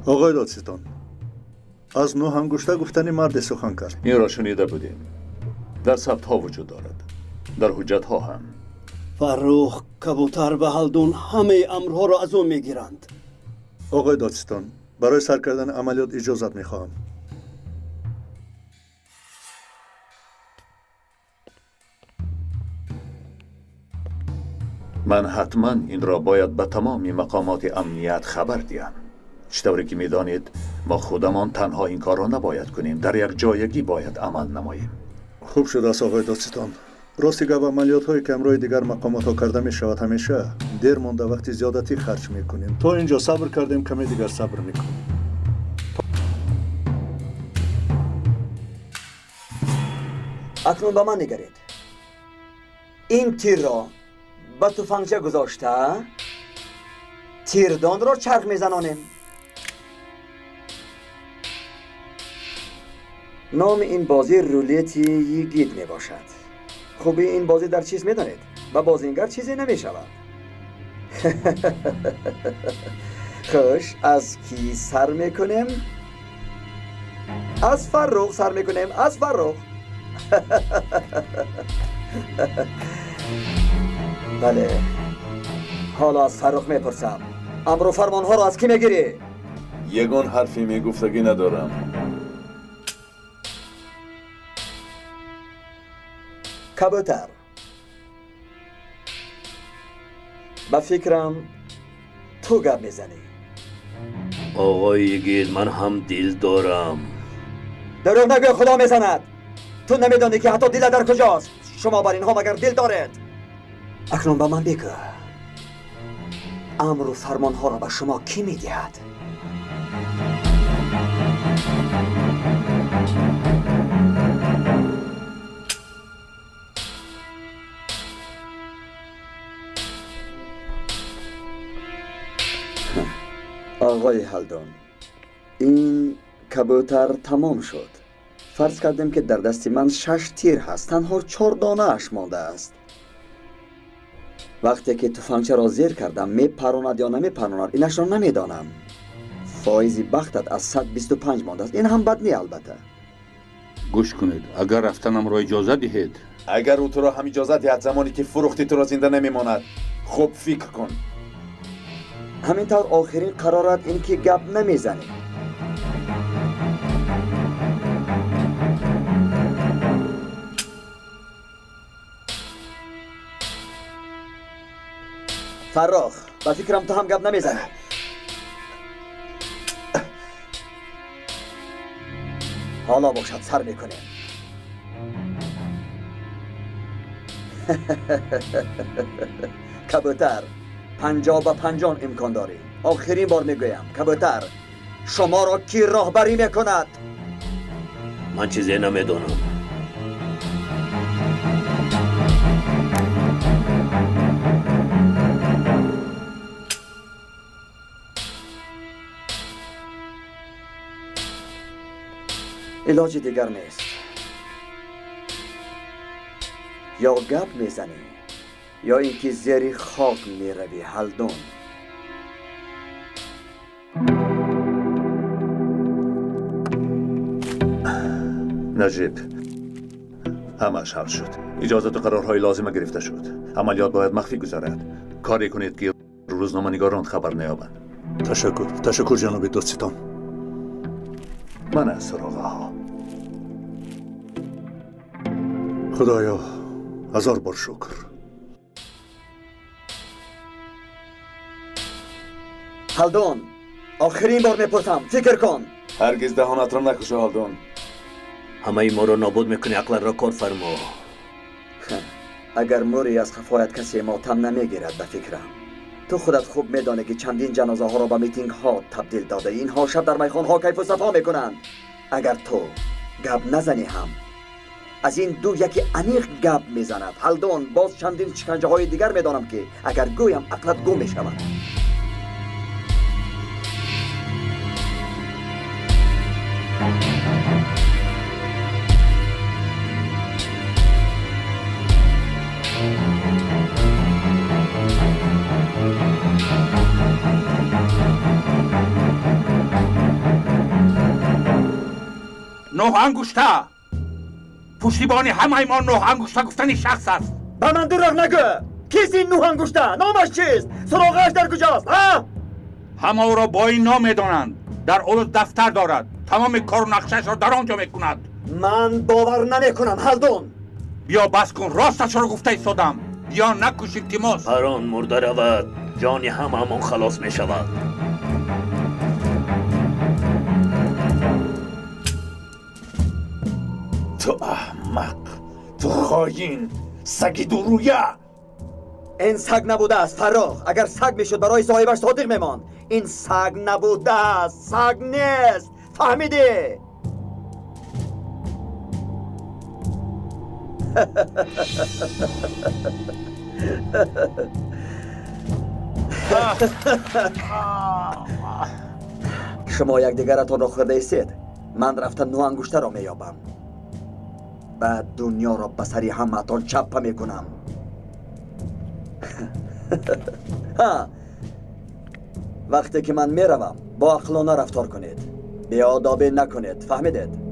آقای دادستان، از نو انگشته گفتنی مرد سخن کرد. این را شنیده بودیم. در ثبت ها وجود دارد، در حجت ها هم. فروخ، کبوتر و هلدون همه امرها را از او میگیرند. آقای دادستان، برای سر کردن عملیات اجازت میخواهم. من حتما این را باید به تمامی مقامات امنیت خبر دیم. چطوری که میدانید ما خودمان تنها این کار را نباید کنیم، در یک جایگی باید عمل نماییم. خوب شد است آقای دادستان. راستی گپ عملیات هایی که امروی دیگر مقامات ها کرده می شود همیشه دیر مانده وقتی زیادتی خرج میکنیم. تا اینجا صبر کردیم، کمی دیگر صبر میکنیم. اکنون به من نگرید. این تیر را به تفنگچه گذاشته تیردان را چرخ میزنانیم. نام این بازی رولیتی یگید می باشد. خوبی این بازی در چیز می دانید؟ و بازینگر چیزی نمی شود. خوش، از کی سر می کنیم؟ از فروخ سر می کنیم. از فروخ. بله، حالا از فروخ می پرسم، امر و فرمان ها را از کی می گیری؟ یگان حرفی می گفتگی ندارم. کبوتر، به فکرم تو گپ میزنی. آقای یگید، من هم دل دارم. دروغ نگوی، خدا میزند. تو نمیدانی که حتی دل در کجاست. شما بر اینها مگر دل دارید؟ اکنون به من بگو، امر و فرمان ها را به شما کی میدهد؟ آقای هلدون، این کبوتر تمام شد. فرض کردیم که در دست من 6 تیر هست، تنها 4 دانه اش مانده است. وقتی که تفنگچه را زیر کردم میپراند یا نمیپراند اینش را نمیدانم. فایزی بختت از 125 مانده است. این هم بد نی البته. گوش کنید، اگر رفتنم را اجازه دهید. اگر او تو را هم اجازه دهد زمانی که فروختی تو را زنده نمیماند. خوب فکر کن. همینطور آخرین قرارت این که گپ نمیزنی. فراخ، به فکرم تو هم گپ نمیزنی. حالا باشد سر میکنیم. کبوتر، 50 به 50 امکان داری. آخرین بار میگویم کبوتر، شما را کی راهبری میکند؟ من چیزی نمیدونم. علاج دیگر نیست. یا گپ میزنی یا اینکه زیر خاک میروی هلدون. نجیب، همش حل شد. اجازت و قرارهای لازمه گرفته شد. عملیات باید مخفی گذارد. کاری کنید که روزنامه نگاران خبر نیابند. تشکر جناب دادستان. من از سراغه ها. خدایا 1000 بار شکر. هلدون، آخرین بار میپرسم، فکر کن. هرگز دهانت را نکشه هلدون. همه ما را نابود میکنی، عقل را کار فرما. اگر موری از خفایت کسی ماتم نمیگیرد به فکرم. تو خودت خوب میدانی که چندین جنازه ها را به میتینگ ها تبدیل داده. اینها شب در میخان ها کیف و صفا میکنند. اگر تو گپ نزنی هم از این دو یکی عمیق گپ میزند. هلدون باز چندین شکنجه های دیگر میدانم که اگر گویم عقلت گم میشود. نه انگشته پشتیبان همه ما نه انگشته گفتنی شخص است. با من دروغ نگو. کیست این نه انگشته؟ نامش چیست؟ سراغش در کجاست؟ همه او را با این نام میدانند. در اول دفتر دارد. تمام کار و نقشش را در آنجا میکند. من باور نمیکنم هلدون. بیا بس کن، راستش را گفته ایستادم. بیا نکش التماس. هر آن مرده رود جان هممون خلاص می شود. تو احمق، تو خاین، سگ دورویه. این سگ نبوده است فرخ. اگر سگ میشد برای صاحبش صادق میمان. این سگ نبوده است، سگ نیست. فهمیدی؟ شما یک دیگرتان را خورده ایستید. من رفتن نو انگشته را میابم. بعد دنیا را به سری همتان چپه میکنم. وقتی که من میروم با عقلانه رفتار کنید. بیادابی نکنید. فهمیدید؟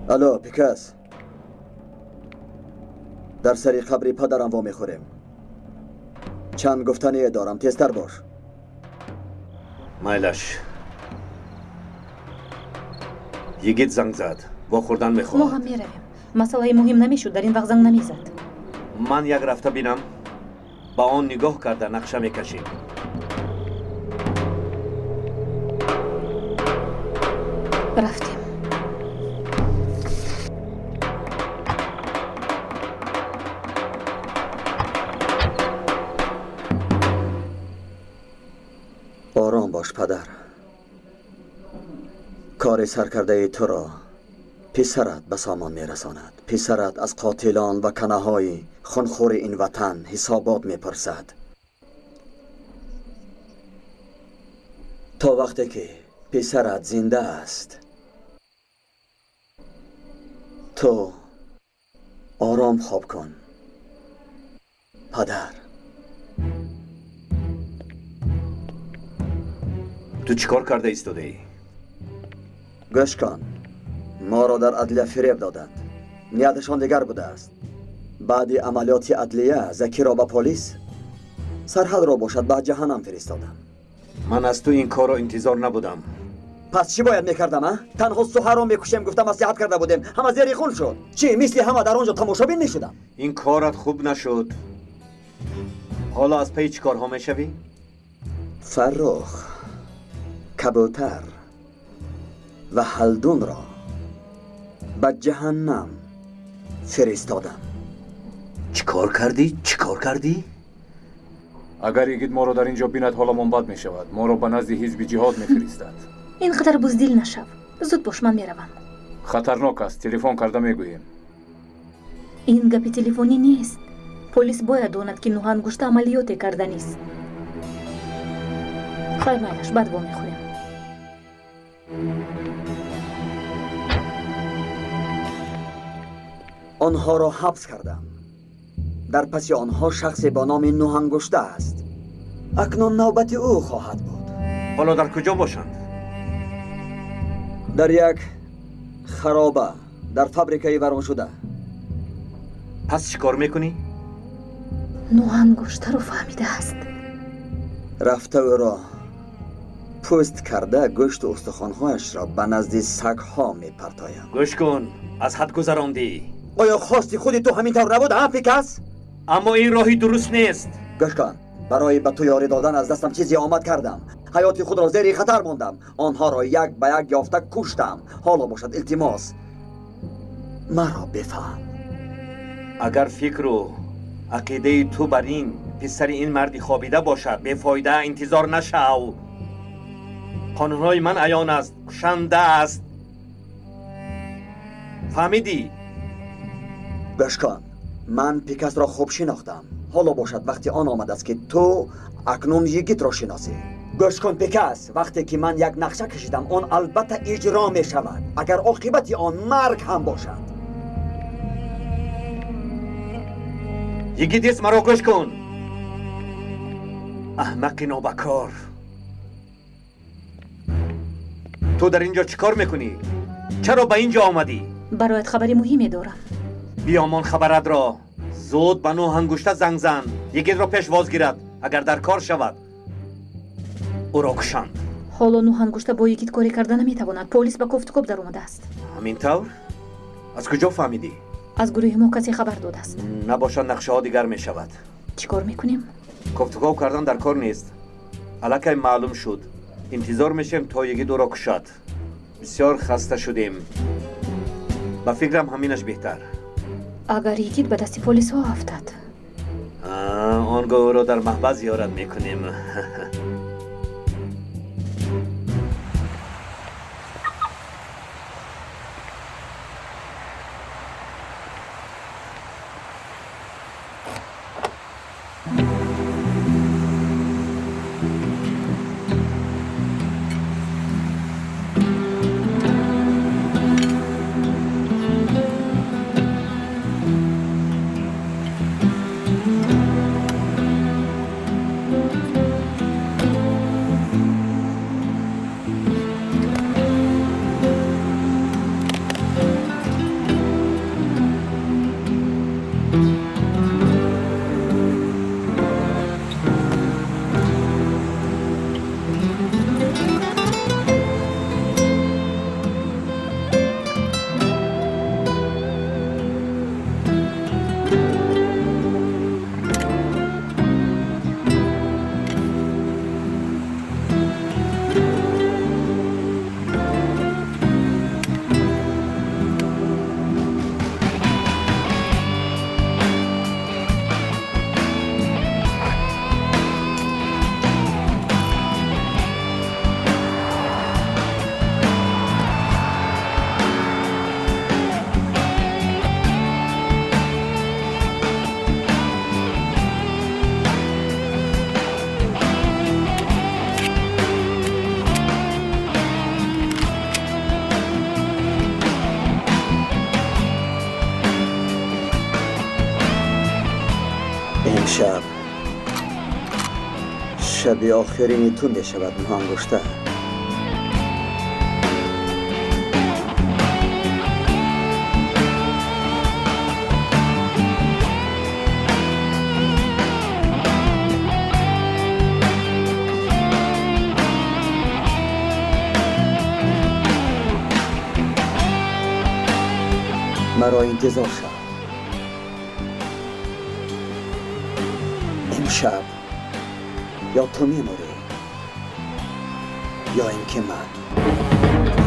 الو پیکاس، در سری قبری پدرم وا میخوریم. چند گفتنی دارم، تیزتر باش. مایلش یگید زنگ زد. وا خوردن میخواد. ما هم میرویم. مسئله مهم نمیشد در این وقت زنگ نمیزد. من یک رفته بینم با آن نگاه کرده نقشه میکشیم. رفتیم. آرام باش پدر. کار سرکرده تو را پسرت به سامان میرساند. پسرت از قاتلان و کنه‌های خونخور این وطن حسابات میپرسد. تا وقتی که پسرت زنده است تو آرام خواب کن پدر. تو چیکار کرده ایستاده ای؟ گوش کن. ما را در عدلیه فریب دادند. نیتشان دیگر بوده است. بعد عملیات عدلیه زکی را به پلیس، سرحد را باشد به جهنم فرستادم. من از تو این کار را انتظار نبودم. پس چی باید میکردم؟ تنها سحر را میکشیم گفتم نصیحت کرده بودیم. همه زیر خون شد. چی مثل همه در آنجا تماشابین میشدم؟ این کارت خوب نشد. حالا از پی چی کارها میشوی؟ فرخ، کبوتر و هلدون را به جهنم فرستادم. چیکار کردی؟ چیکار کردی؟ اگر یگید ما را در اینجا بیند حالمان بد می شود. ما را به نزد حزب جهاد می فرستد. اینقدر بزدل نشو. زود باش، من میروم. خطرناک است. تلفن کرده میگوییم. این گپی تلفنی نیست. پلیس باید داند که نه انگشته عملیات کرده نیست. خیر مایلش، بعد وا میخوریم. آنها را حبس کردم. در پس آنها شخصی با نام نه انگشته است. اکنون نوبت او خواهد بود. حالا در کجا باشند؟ در یک خرابه در فابریکه ورم شده. پس چی کار میکنی؟ نه انگشته رو فهمیده است. رفته او را پوست کرده گوشت و استخوانهایش را به نزد سگها میپرتایم. گوش کن، از حد گذراندی. آیا خواستی خودی تو همین طور نبود پیکاس؟ اما این راهی درست نیست. گوش کن، برای به تو یاری دادن از دستم چیزی آمد کردم. حیات خود را زیر خطر ماندم. آنها را یک به یک یافته کشتم. حالا باشد التماس مرا بفهم. اگر فکر و عقیده تو بر این پسر این مردی خوابیده باشد. بیفایده انتظار نشو. قانونهای من عیان است. کشنده است. فهمیدی؟ گشکان، من پیکس را خوب شناختم. حالا باشد وقتی آن آمد است که تو اکنون یگیت را شناسی. گوش کن پیکس، وقتی که من یک نقشه کشیدم آن البته اجرا می شود، اگر عاقبت آن مرگ هم باشد. یگیت مرا گوش کن. احمق نابکار، تو در اینجا چیکار میکنی؟ چرا به اینجا آمدی؟ برایت خبری مهمی دارم. بیامان خبرت را. زود به نو هنگوشته زنگ زن. یگیت را پیشواز گیرد. اگر در کار شود او را کشند. حالا نو هنگوشته با یگیت کاری کرده نمیتواند. پلیس به گفتگو در اومده است. همین طور؟ از کجا فهمیدی؟ از گروه ما کسی خبر داده است. نباشد نقشه ها دیگر می شود. چیکار میکنیم؟ گفتگو کردن در کار نیست. الکی معلوم شد. انتظار میشیم تا یگیت او را کشد. بسیار خسته شدیم. با فکرم همینش بهتر. اگر یگیت به دست پلیس ها افتاد، آنگاه او را در محبس زیارت میکنیم. امشب شب آخرین تو می شود مهانگشته. مرا انتظار شد. امشب یا تو میموری یا اینکه من.